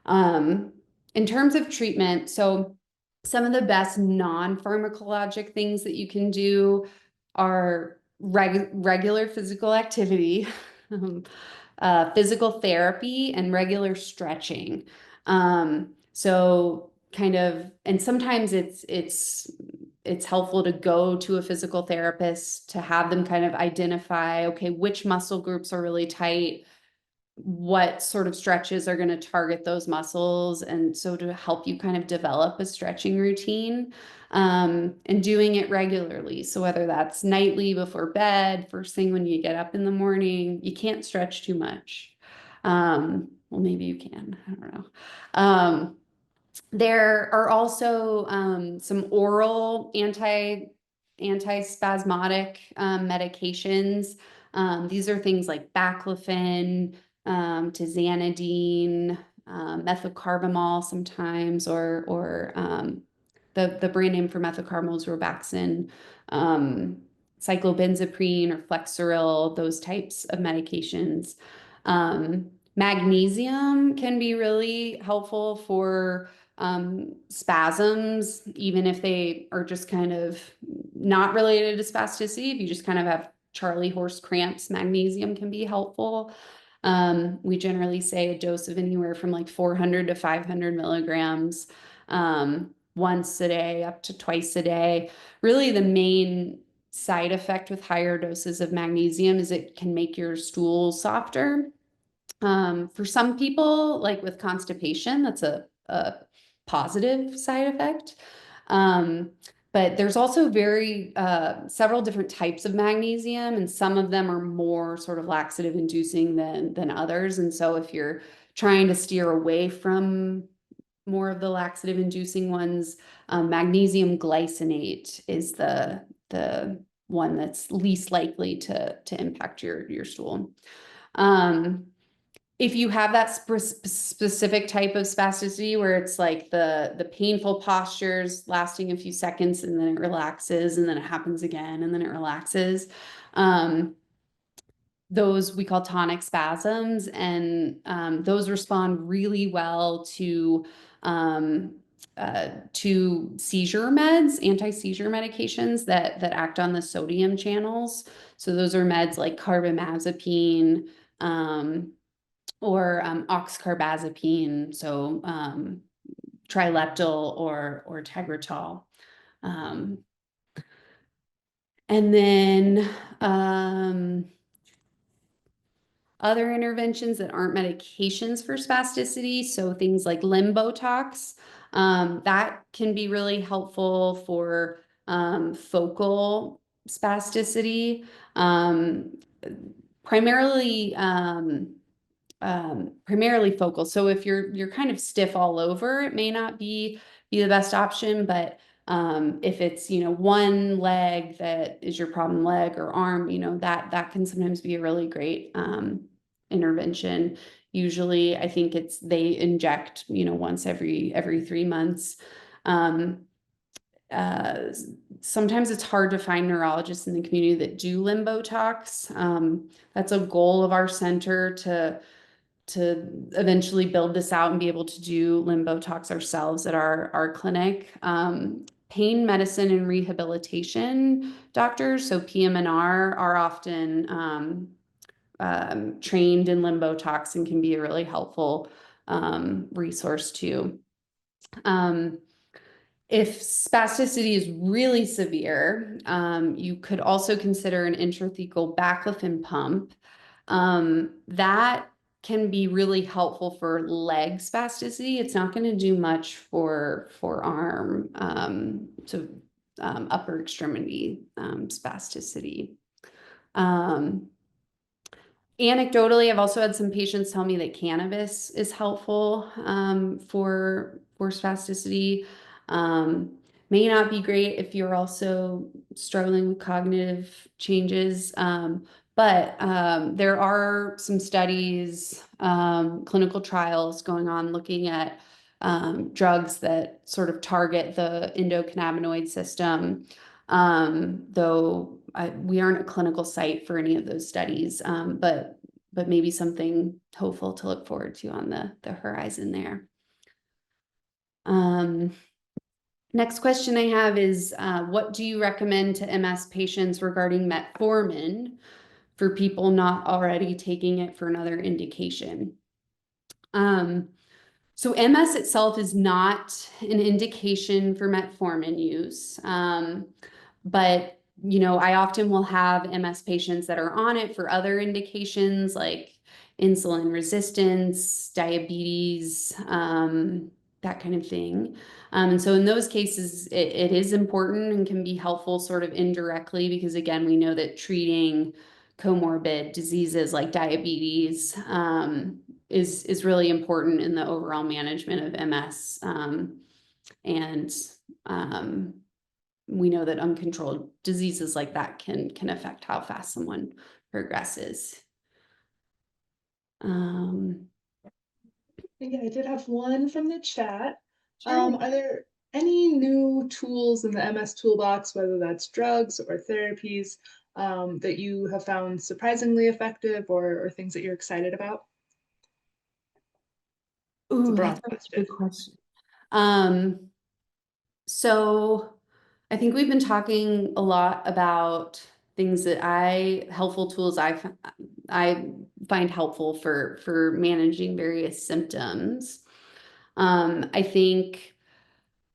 In terms of treatment, so some of the best non-pharmacologic things that you can do are regular physical activity, physical therapy, and regular stretching. So kind of, and sometimes it's helpful to go to a physical therapist to have them kind of identify, okay, which muscle groups are really tight, what sort of stretches are going to target those muscles. And so to help you kind of develop a stretching routine, and doing it regularly. So whether that's nightly before bed, first thing when you get up in the morning, you can't stretch too much. Well, maybe you can, I don't know. There are also some oral antispasmodic medications. These are things like baclofen, tizanidine, methocarbamol sometimes, or the brand name for methocarbamol is Robaxin, cyclobenzaprine or Flexeril, those types of medications. Magnesium can be really helpful for spasms, even if they are just kind of not related to spasticity. If you just kind of have Charlie horse cramps, magnesium can be helpful. We generally say a dose of anywhere from like 400 to 500 milligrams once a day up to twice a day. Really, the main side effect with higher doses of magnesium is it can make your stool softer. For some people, like with constipation, that's a positive side effect. But there's also several different types of magnesium, and some of them are more sort of laxative inducing than others. And so if you're trying to steer away from more of the laxative inducing ones, magnesium glycinate is the one that's least likely to impact your stool. If you have that specific type of spasticity where it's like the painful postures lasting a few seconds and then it relaxes and then it happens again and then it relaxes, those we call tonic spasms, and those respond really well to seizure meds, anti-seizure medications that act on the sodium channels. So those are meds like carbamazepine, or oxcarbazepine, so trileptal or Tegretol. And then other interventions that aren't medications for spasticity, so things like limb Botox, that can be really helpful for focal spasticity, primarily focal. So if you're kind of stiff all over, it may not be the best option, but if it's, one leg that is your problem leg or arm, that can sometimes be a really great intervention. Usually I think they inject, once every 3 months. Sometimes it's hard to find neurologists in the community that do limb Botox. That's a goal of our center to eventually build this out and be able to do limb Botox ourselves at our clinic. Pain medicine and rehabilitation doctors, so PM&R, are often trained in limb Botox and can be a really helpful resource too. If spasticity is really severe, you could also consider an intrathecal baclofen pump. That can be really helpful for leg spasticity. It's not going to do much for forearm, upper extremity spasticity. Anecdotally, I've also had some patients tell me that cannabis is helpful for spasticity. May not be great if you're also struggling with cognitive changes, but there are some studies, clinical trials going on looking at drugs that sort of target the endocannabinoid system. Though we aren't a clinical site for any of those studies, but maybe something hopeful to look forward to on the horizon there. Next question I have is, what do you recommend to MS patients regarding metformin for people not already taking it for another indication? So MS itself is not an indication for metformin use, but I often will have MS patients that are on it for other indications like insulin resistance, diabetes, that kind of thing. And so in those cases, it is important and can be helpful sort of indirectly because, again, we know that treating comorbid diseases like diabetes is really important in the overall management of MS. And we know that uncontrolled diseases like that can affect how fast someone progresses. Yeah, I did have one from the chat. Sure. Are there any new tools in the MS toolbox, whether that's drugs or therapies, that you have found surprisingly effective or things that you're excited about? It's a Ooh, broad that's a question. good question. So I think we've been talking a lot about things that helpful tools I find helpful for managing various symptoms. I think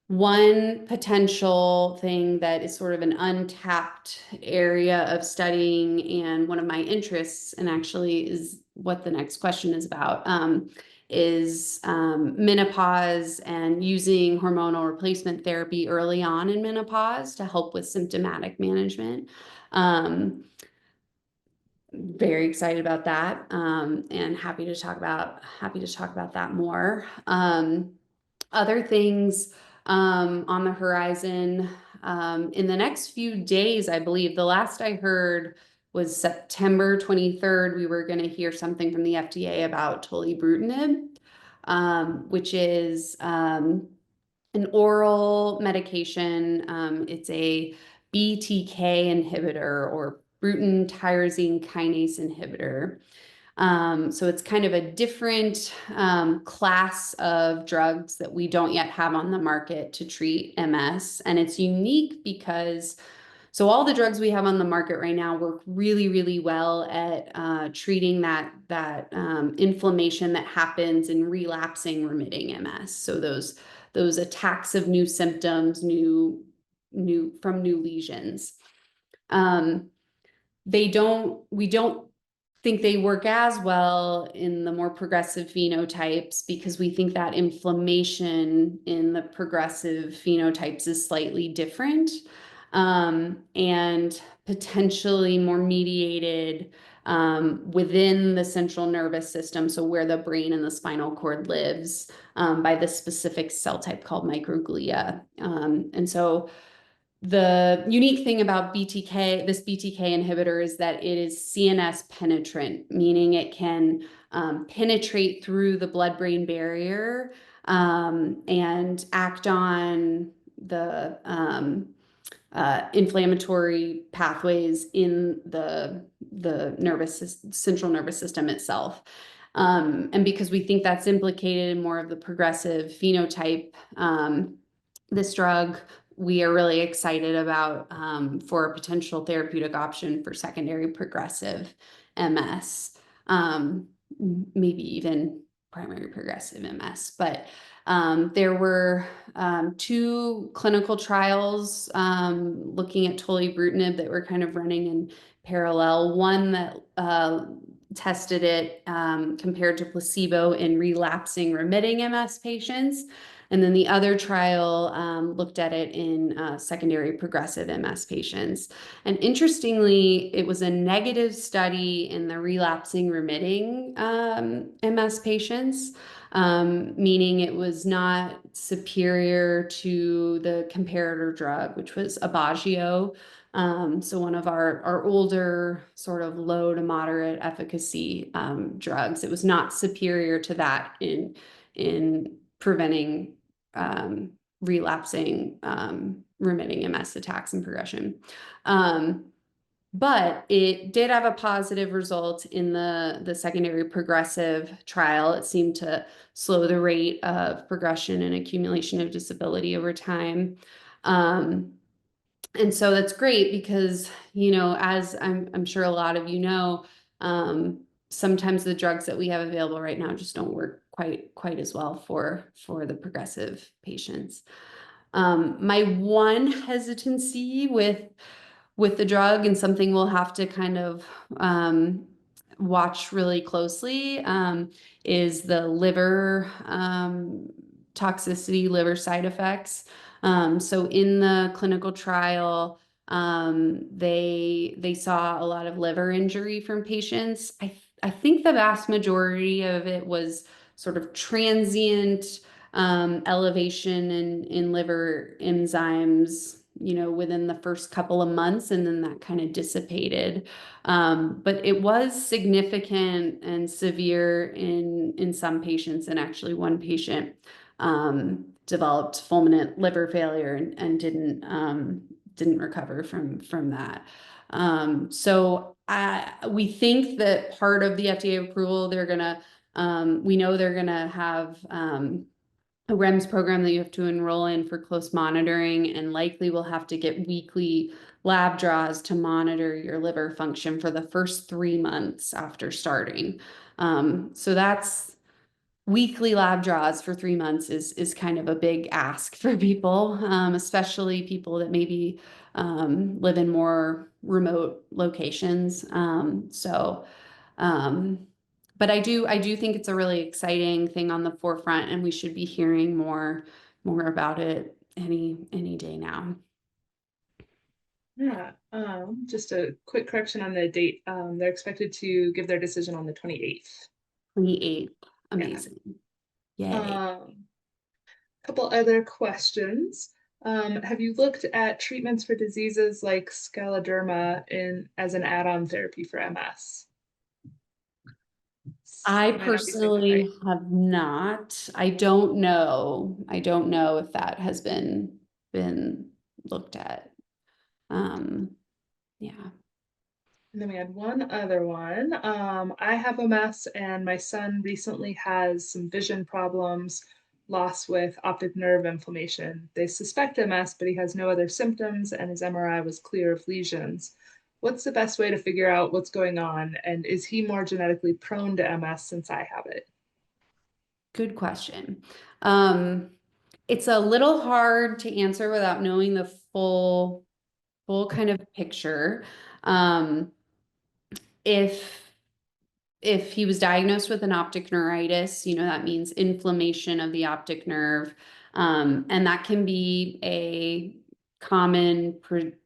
one potential thing that is sort of an untapped area of studying and one of my interests, and actually is what the next question is about, is menopause and using hormonal replacement therapy early on in menopause to help with symptomatic management. Very excited about that, and happy to talk about that more. Other things on the horizon in the next few days, I believe. The last I heard was September 23rd. We were going to hear something from the FDA about tolebrutinib, which is an oral medication. It's a BTK inhibitor or Bruton tyrosine kinase inhibitor. So it's kind of a different class of drugs that we don't yet have on the market to treat MS. And it's unique because all the drugs we have on the market right now work really, really well at treating that inflammation that happens in relapsing remitting MS. So those attacks of new symptoms, new lesions. We don't think they work as well in the more progressive phenotypes because we think that inflammation in the progressive phenotypes is slightly different, and potentially more mediated within the central nervous system, so where the brain and the spinal cord lives, by the specific cell type called microglia. And so the unique thing about this BTK inhibitor is that it is CNS penetrant, meaning it can penetrate through the blood-brain barrier and act on the inflammatory pathways in the central nervous system itself. And because we think that's implicated in more of the progressive phenotype, this drug we are really excited about for a potential therapeutic option for secondary progressive MS, maybe even primary progressive MS. But there were 2 clinical trials looking at tolebrutinib that were kind of running in parallel. One that tested it compared to placebo in relapsing remitting MS patients. And then the other trial looked at it in secondary progressive MS patients. And interestingly, it was a negative study in the relapsing remitting MS patients, meaning it was not superior to the comparator drug, which was Aubagio. So one of our older sort of low to moderate efficacy drugs. It was not superior to that in preventing relapsing remitting MS attacks and progression. But it did have a positive result in the secondary progressive trial. It seemed to slow the rate of progression and accumulation of disability over time. And so that's great because, you know, as I'm sure a lot of you know, sometimes the drugs that we have available right now just don't work quite as well for the progressive patients. My one hesitancy with the drug, and something we'll have to kind of watch really closely, is the liver toxicity, liver side effects. So in the clinical trial, they saw a lot of liver injury from patients. I think the vast majority of it was sort of transient elevation in liver enzymes, you know, within the first couple of months, and then that kind of dissipated. But it was significant and severe in some patients, and actually one patient developed fulminant liver failure and didn't recover from that. So we think that part of the FDA approval, we know they're gonna have a REMS program that you have to enroll in for close monitoring, and likely will have to get weekly lab draws to monitor your liver function for the first 3 months after starting. So that's weekly lab draws for 3 months is kind of a big ask for people, especially people that maybe live in more remote locations. But I do think it's a really exciting thing on the forefront, and we should be hearing more about it any day now. Yeah, just a quick correction on the date. They're expected to give their decision on the 28th. 28th, Yeah. amazing. Yay. Couple other questions. Have you looked at treatments for diseases like scleroderma as an add-on therapy for MS? I Might not be saying that right. personally have not. I don't know. I don't know if that has been looked at. Yeah. And then we had one other one. I have MS, and my son recently has some vision problems, loss with optic nerve inflammation. They suspect MS, but he has no other symptoms, and his MRI was clear of lesions. What's the best way to figure out what's going on? And is he more genetically prone to MS since I have it? Good question. It's a little hard to answer without knowing the full kind of picture. Um, if he was diagnosed with an optic neuritis, you know, that means inflammation of the optic nerve. And that can be a common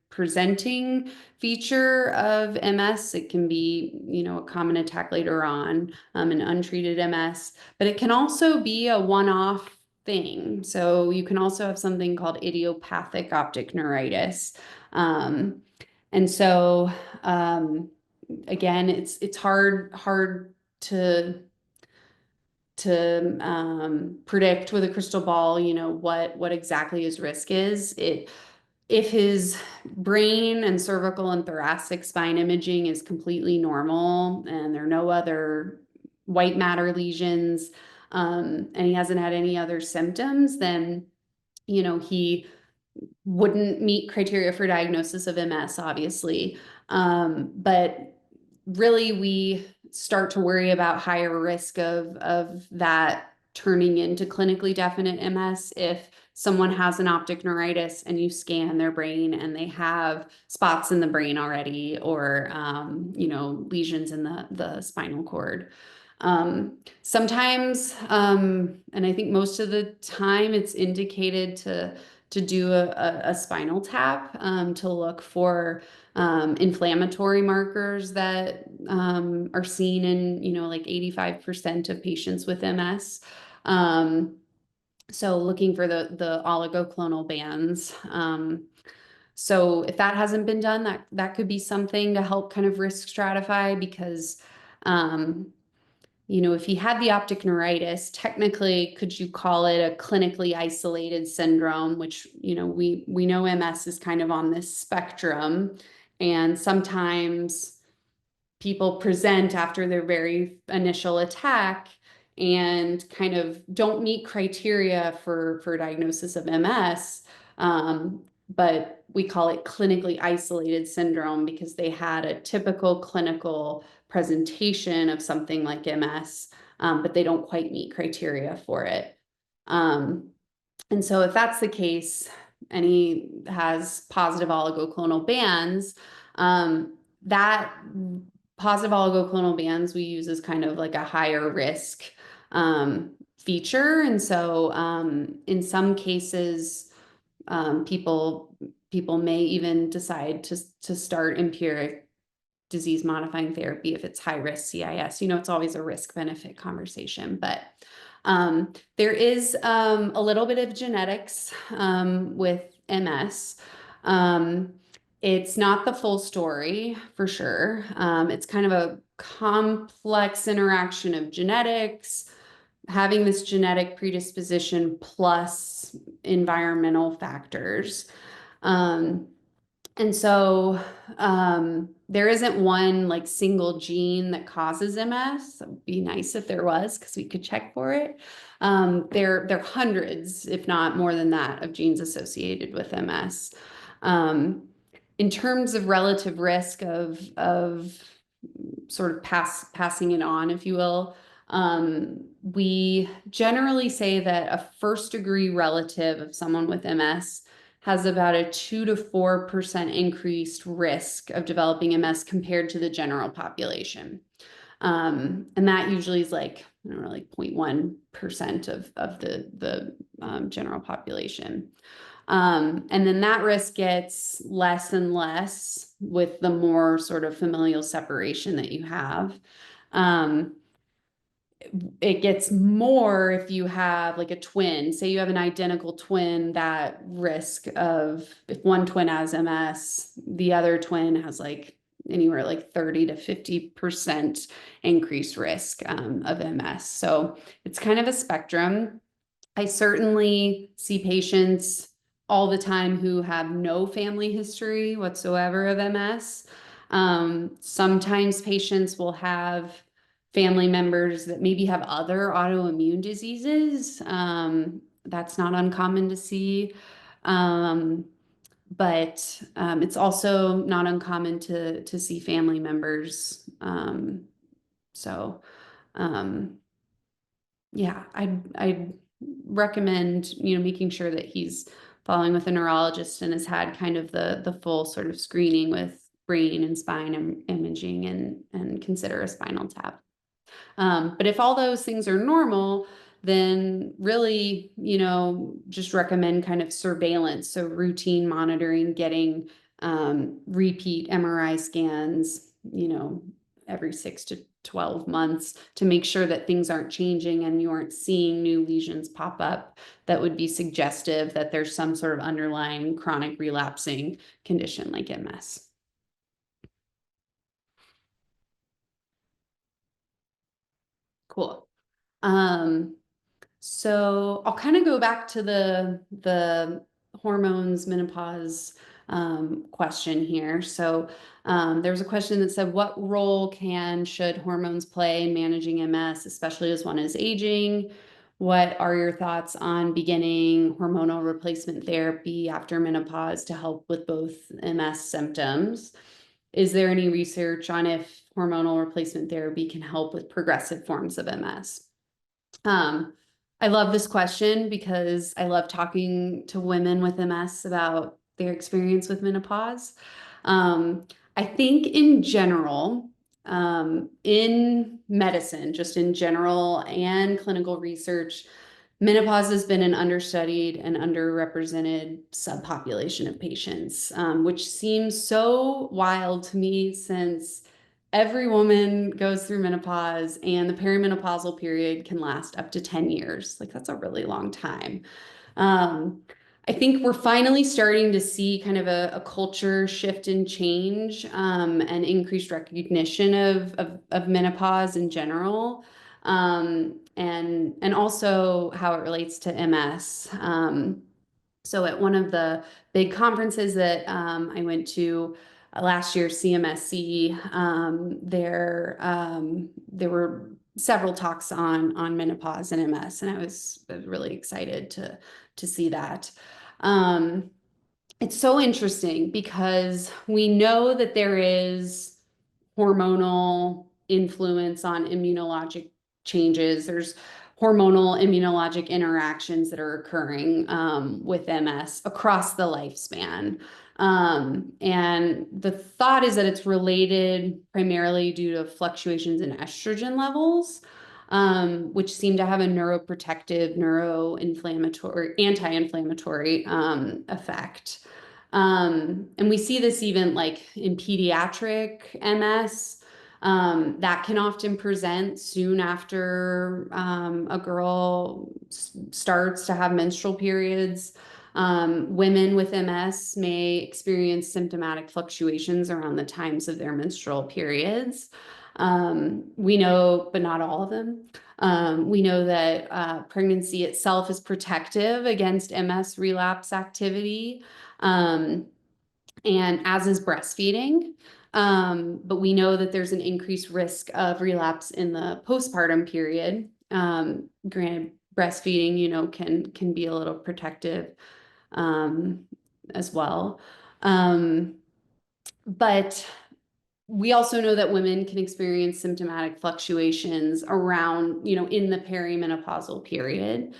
presenting feature of MS. It can be, you know, a common attack later on, an untreated MS, but it can also be a one-off thing. So you can also have something called idiopathic optic neuritis. And so, again, it's hard to predict with a crystal ball, you know, what exactly his risk is. If his brain and cervical and thoracic spine imaging is completely normal and there are no other white matter lesions, and he hasn't had any other symptoms, then, you know, he wouldn't meet criteria for diagnosis of MS, obviously. But really, we start to worry about higher risk of that turning into clinically definite MS if someone has an optic neuritis and you scan their brain and they have spots in the brain already, or, lesions in the spinal cord. Sometimes, and I think most of the time, it's indicated to do a spinal tap, to look for inflammatory markers that are seen in, like 85% of patients with MS. So looking for the oligoclonal bands. So if that hasn't been done, that could be something to help kind of risk stratify, because if he had the optic neuritis, technically, could you call it a clinically isolated syndrome, which, we know MS is kind of on this spectrum. And sometimes people present after their very initial attack and kind of don't meet criteria for diagnosis of MS. But we call it clinically isolated syndrome because they had a typical clinical presentation of something like MS, but they don't quite meet criteria for it. And so if that's the case, and he has positive oligoclonal bands, that positive oligoclonal bands we use as kind of like a higher risk feature. And so in some cases, people may even decide to start empiric disease modifying therapy if it's high risk CIS. It's always a risk benefit conversation, but there is a little bit of genetics with MS. It's not the full story for sure. It's kind of a complex interaction of genetics, having this genetic predisposition plus environmental factors. And so there isn't one like single gene that causes MS. It would be nice if there was, because we could check for it. There are hundreds, if not more than that, of genes associated with MS. In terms of relative risk of sort of passing it on, if you will, we generally say that a first degree relative of someone with MS has about a 2 to 4% increased risk of developing MS compared to the general population. And that usually is like 0.1% of the general population. And then that risk gets less and less with the more sort of familial separation that you have. It gets more if you have like a twin. Say you have an identical twin, that risk of, if one twin has MS, the other twin has like anywhere like 30 to 50% increased risk of MS. So it's kind of a spectrum. I certainly see patients all the time who have no family history whatsoever of MS. Sometimes patients will have family members that maybe have other autoimmune diseases. That's not uncommon to see. But it's also not uncommon to see family members. Yeah, I'd recommend, making sure that he's following with a neurologist and has had kind of the full sort of screening with brain and spine imaging, and consider a spinal tap. But if all those things are normal, then really, just recommend kind of surveillance. So routine monitoring, getting repeat MRI scans, every 6 to 12 months to make sure that things aren't changing and you aren't seeing new lesions pop up that would be suggestive that there's some sort of underlying chronic relapsing condition like MS. Cool. So I'll kind of go back to the hormones, menopause question here. So there was a question that said, what role should hormones play in managing MS, especially as one is aging? What are your thoughts on beginning hormonal replacement therapy after menopause to help with both MS symptoms? Is there any research on if hormonal replacement therapy can help with progressive forms of MS? I love this question because I love talking to women with MS about their experience with menopause. Um, I think in general, in medicine, just in general and clinical research, menopause has been an understudied and underrepresented subpopulation of patients, which seems so wild to me since every woman goes through menopause and the perimenopausal period can last up to 10 years. Like that's a really long time. Um, I think we're finally starting to see kind of a culture shift and change and increased recognition of menopause in general. And also how it relates to MS. So at one of the big conferences that I went to last year, CMSC, there were several talks on menopause and MS, and I was really excited to see that. Um, it's so interesting because we know that there is hormonal influence on immunologic changes. There's hormonal immunologic interactions that are occurring with MS across the lifespan. And the thought is that it's related primarily due to fluctuations in estrogen levels, which seem to have a neuroprotective, neuroinflammatory, anti-inflammatory effect. And we see this even like in pediatric MS. That can often present soon after a girl starts to have menstrual periods. Women with MS may experience symptomatic fluctuations around the times of their menstrual periods. We know, but not all of them. We know that pregnancy itself is protective against MS relapse activity, and as is breastfeeding. But we know that there's an increased risk of relapse in the postpartum period. Granted, breastfeeding, can be a little protective as well. But we also know that women can experience symptomatic fluctuations around, in the perimenopausal period.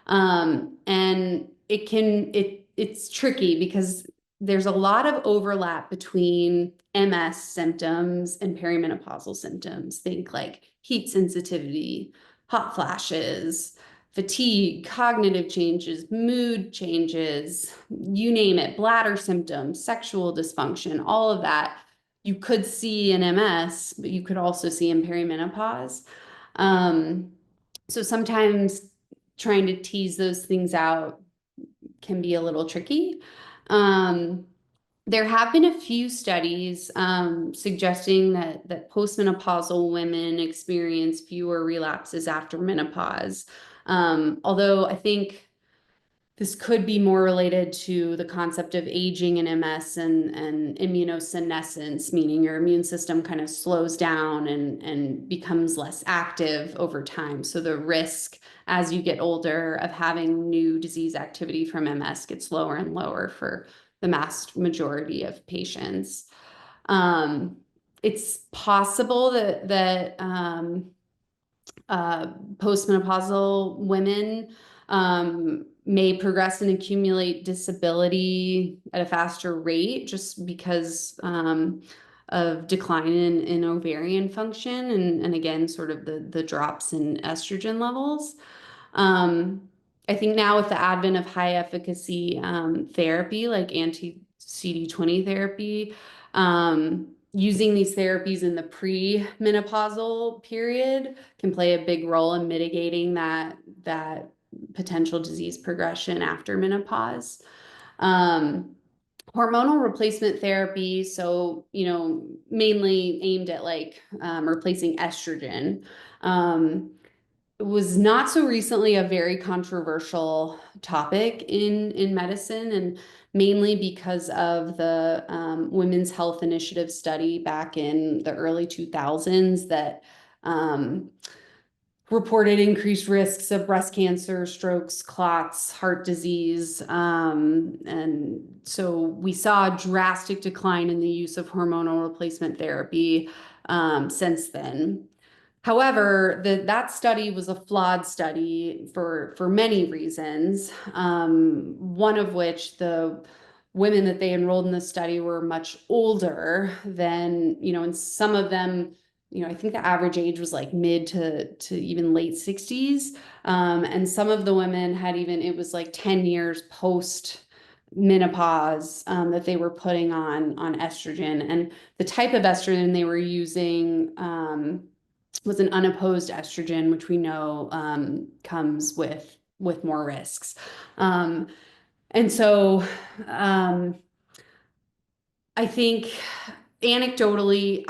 And it's tricky because there's a lot of overlap between MS symptoms and perimenopausal symptoms. Think like heat sensitivity, hot flashes, fatigue, cognitive changes, mood changes, you name it, bladder symptoms, sexual dysfunction, all of that you could see in MS, but you could also see in perimenopause. So sometimes trying to tease those things out can be a little tricky. There have been a few studies suggesting that postmenopausal women experience fewer relapses after menopause. Although I think this could be more related to the concept of aging in MS and immunosenescence, meaning your immune system kind of slows down and becomes less active over time. So the risk as you get older of having new disease activity from MS gets lower and lower for the vast majority of patients. It's possible that postmenopausal women may progress and accumulate disability at a faster rate just because of decline in ovarian function and again, sort of the drops in estrogen levels. I think now with the advent of high efficacy therapy like anti-CD20 therapy, using these therapies in the pre-menopausal period can play a big role in mitigating that potential disease progression after menopause. Hormonal replacement therapy, so mainly aimed at like replacing estrogen, was not so recently a very controversial topic in medicine, and mainly because of the Women's Health Initiative study back in the early 2000s that reported increased risks of breast cancer, strokes, clots, heart disease. And so we saw a drastic decline in the use of hormonal replacement therapy since then. However, that study was a flawed study for many reasons. One of which, the women that they enrolled in the study were much older than, and some of them, I think the average age was like mid to even late 60s. And some of the women had even, it was like 10 years post menopause that they were putting on estrogen. And the type of estrogen they were using was an unopposed estrogen, which we know comes with more risks. And so I think anecdotally,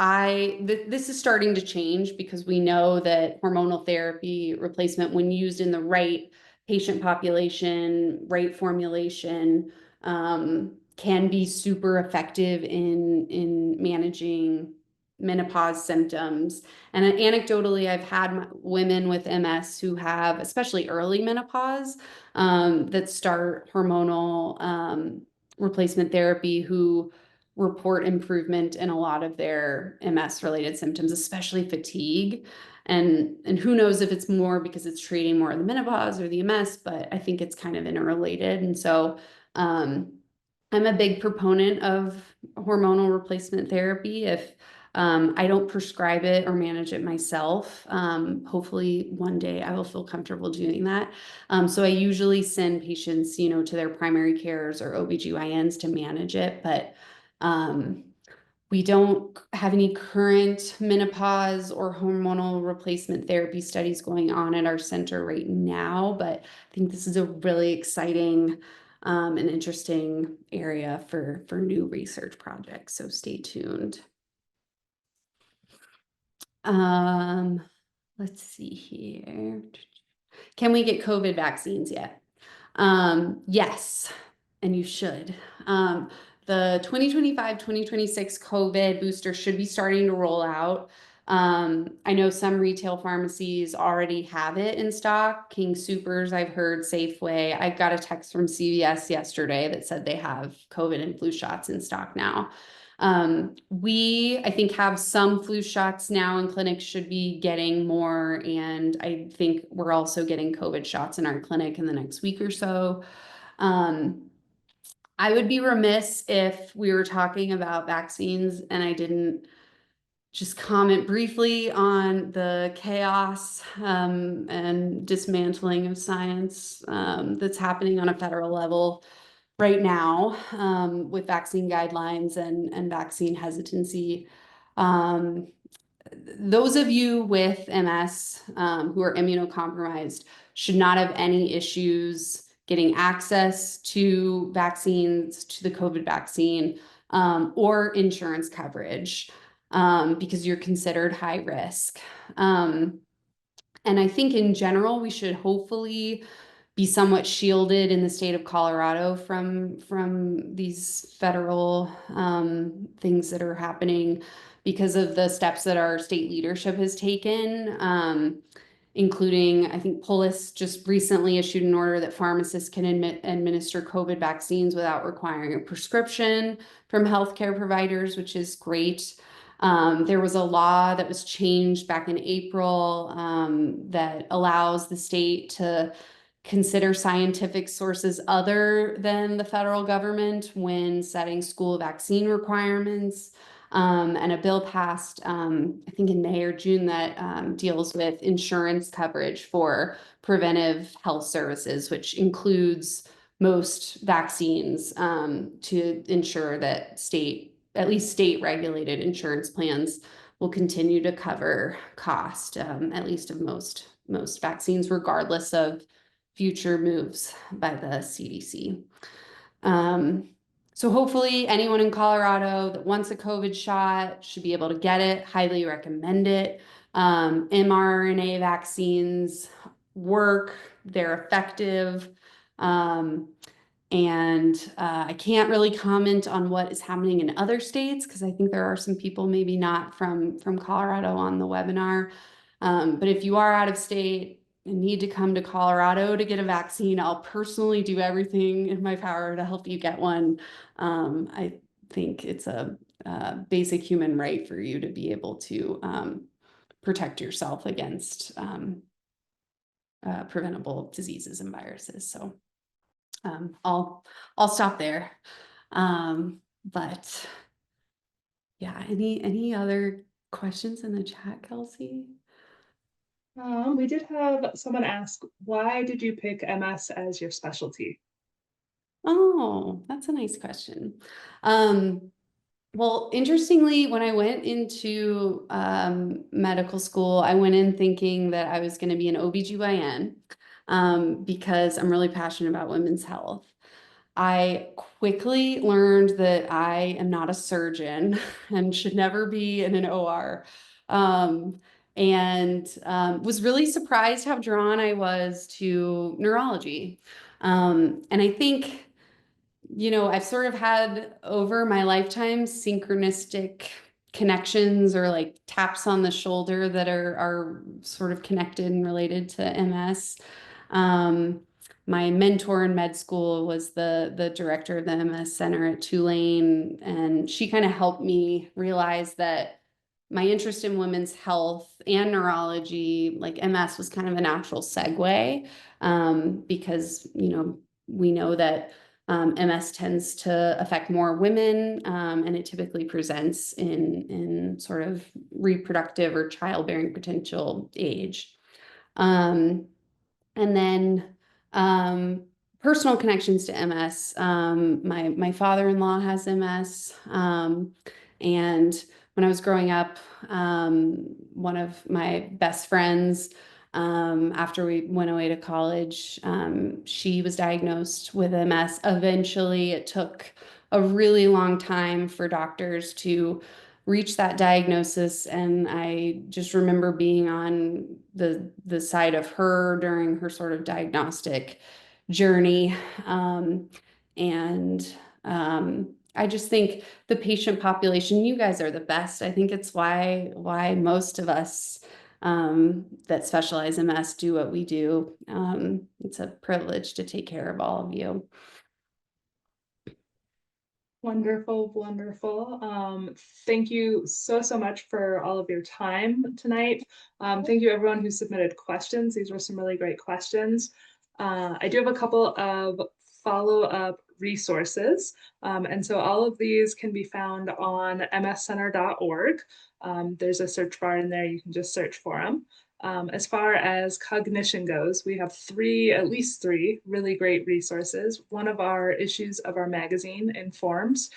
this is starting to change because we know that hormonal therapy replacement, when used in the right patient population, right formulation, can be super effective in managing menopause symptoms. And anecdotally, I've had women with MS who have, especially early menopause, that start hormonal replacement therapy, who report improvement in a lot of their MS related symptoms, especially fatigue. And who knows if it's more because it's treating more of the menopause or the MS, but I think it's kind of interrelated. And so I'm a big proponent of hormonal replacement therapy. If I don't prescribe it or manage it myself, hopefully one day I will feel comfortable doing that. So I usually send patients, to their primary cares or OBGYNs to manage it, but we don't have any current menopause or hormonal replacement therapy studies going on at our center right now, but I think this is a really exciting and interesting area for new research projects. So stay tuned. Let's see here. Can we get COVID vaccines yet? Yes, and you should. The 2025-2026 COVID booster should be starting to roll out. I know some retail pharmacies already have it in stock. King Soopers, I've heard, Safeway. I got a text from CVS yesterday that said they have COVID and flu shots in stock now. We, I think, have some flu shots now, and clinics should be getting more. And I think we're also getting COVID shots in our clinic in the next week or so. I would be remiss if we were talking about vaccines and I didn't just comment briefly on the chaos and dismantling of science that's happening on a federal level right now with vaccine guidelines and vaccine hesitancy. Those of you with MS who are immunocompromised should not have any issues getting access to vaccines, to the COVID vaccine, or insurance coverage because you're considered high risk. And I think in general, we should hopefully be somewhat shielded in the state of Colorado from these federal things that are happening because of the steps that our state leadership has taken, including, I think Polis just recently issued an order that pharmacists can administer COVID vaccines without requiring a prescription from healthcare providers, which is great. There was a law that was changed back in April that allows the state to consider scientific sources other than the federal government when setting school vaccine requirements. And a bill passed, I think in May or June, that deals with insurance coverage for preventive health services, which includes most vaccines to ensure that at least state regulated insurance plans will continue to cover cost, at least of most vaccines, regardless of future moves by the CDC. So hopefully anyone in Colorado that wants a COVID shot should be able to get it. Highly recommend it. mRNA vaccines work, they're effective. And I can't really comment on what is happening in other states because I think there are some people maybe not from Colorado on the webinar. But if you are out of state and need to come to Colorado to get a vaccine, I'll personally do everything in my power to help you get one. I think it's a basic human right for you to be able to protect yourself against preventable diseases and viruses. So I'll stop there. But yeah, any other questions in the chat, Kelsey? We did have someone ask, why did you pick MS as your specialty? Oh, that's a nice question. Well, interestingly, when I went into medical school, I went in thinking that I was going to be an OBGYN because I'm really passionate about women's health. I quickly learned that I am not a surgeon and should never be in an OR. And was really surprised how drawn I was to neurology. And I think, I've sort of had over my lifetime synchronistic connections or like taps on the shoulder that are sort of connected and related to MS. My mentor in med school was the director of the MS Center at Tulane, and she kind of helped me realize that my interest in women's health and neurology, like MS, was kind of a natural segue because, we know that MS tends to affect more women, and it typically presents in sort of reproductive or childbearing potential age. And then personal connections to MS. My father-in-law has MS, and when I was growing up, one of my best friends, after we went away to college, she was diagnosed with MS. Eventually, it took a really long time for doctors to reach that diagnosis, and I just remember being on the side of her during her sort of diagnostic journey. And I just think the patient population, you guys are the best. I think it's why most of us that specialize in MS do what we do. It's a privilege to take care of all of you. Wonderful, wonderful. Thank you so much for all of your time tonight. Thank you everyone who submitted questions. These were some really great questions. I do have a couple of follow-up resources. And so all of these can be found on mscenter.org. There's a search bar in there. You can just search for them. As far as cognition goes, we have at least three really great resources. One of our issues of our magazine, Informs,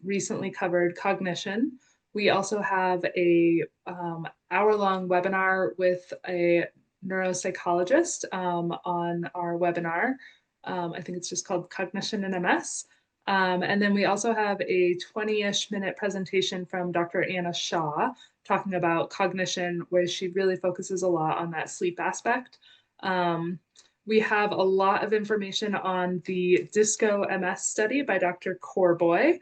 recently covered cognition. We also have a hour-long webinar with a neuropsychologist on our webinar. I think it's just called Cognition and MS. And then we also have a 20-ish minute presentation from Dr. Anna Shaw talking about cognition, where she really focuses a lot on that sleep aspect. We have a lot of information on the DISCO MS study by Dr. Corboy.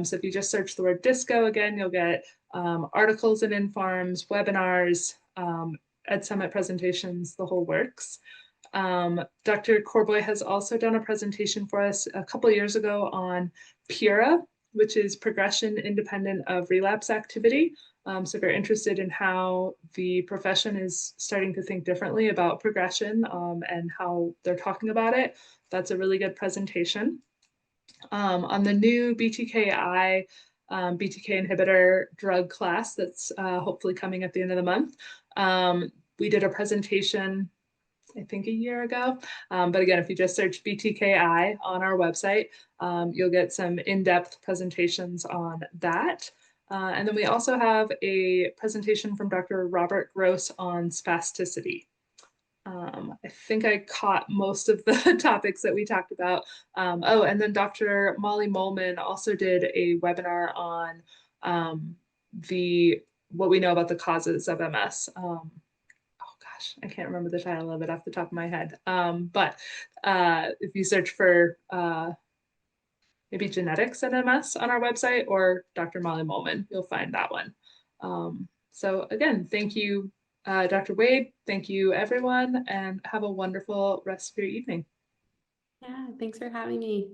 So if you just search the word DISCO again, you'll get articles and Informs, webinars, Ed Summit presentations, the whole works. Dr. Corboy has also done a presentation for us a couple of years ago on PURA, which is progression independent of relapse activity. So if you're interested in how the profession is starting to think differently about progression and how they're talking about it, that's a really good presentation. On the new BTKI, BTK inhibitor drug class that's hopefully coming at the end of the month, we did a presentation I think a year ago. But again, if you just search BTKI on our website, you'll get some in-depth presentations on that. And then we also have a presentation from Dr. Robert Gross on spasticity. I think I caught most of the topics that we talked about. Oh, and then Dr. Molly Molman also did a webinar on what we know about the causes of MS. I can't remember the title of it off the top of my head. But if you search for maybe genetics and MS on our website or Dr. Molly Molman, you'll find that one. So again, thank you, Dr. Wade. Thank you, everyone, and have a wonderful rest of your evening. Yeah, thanks for having me.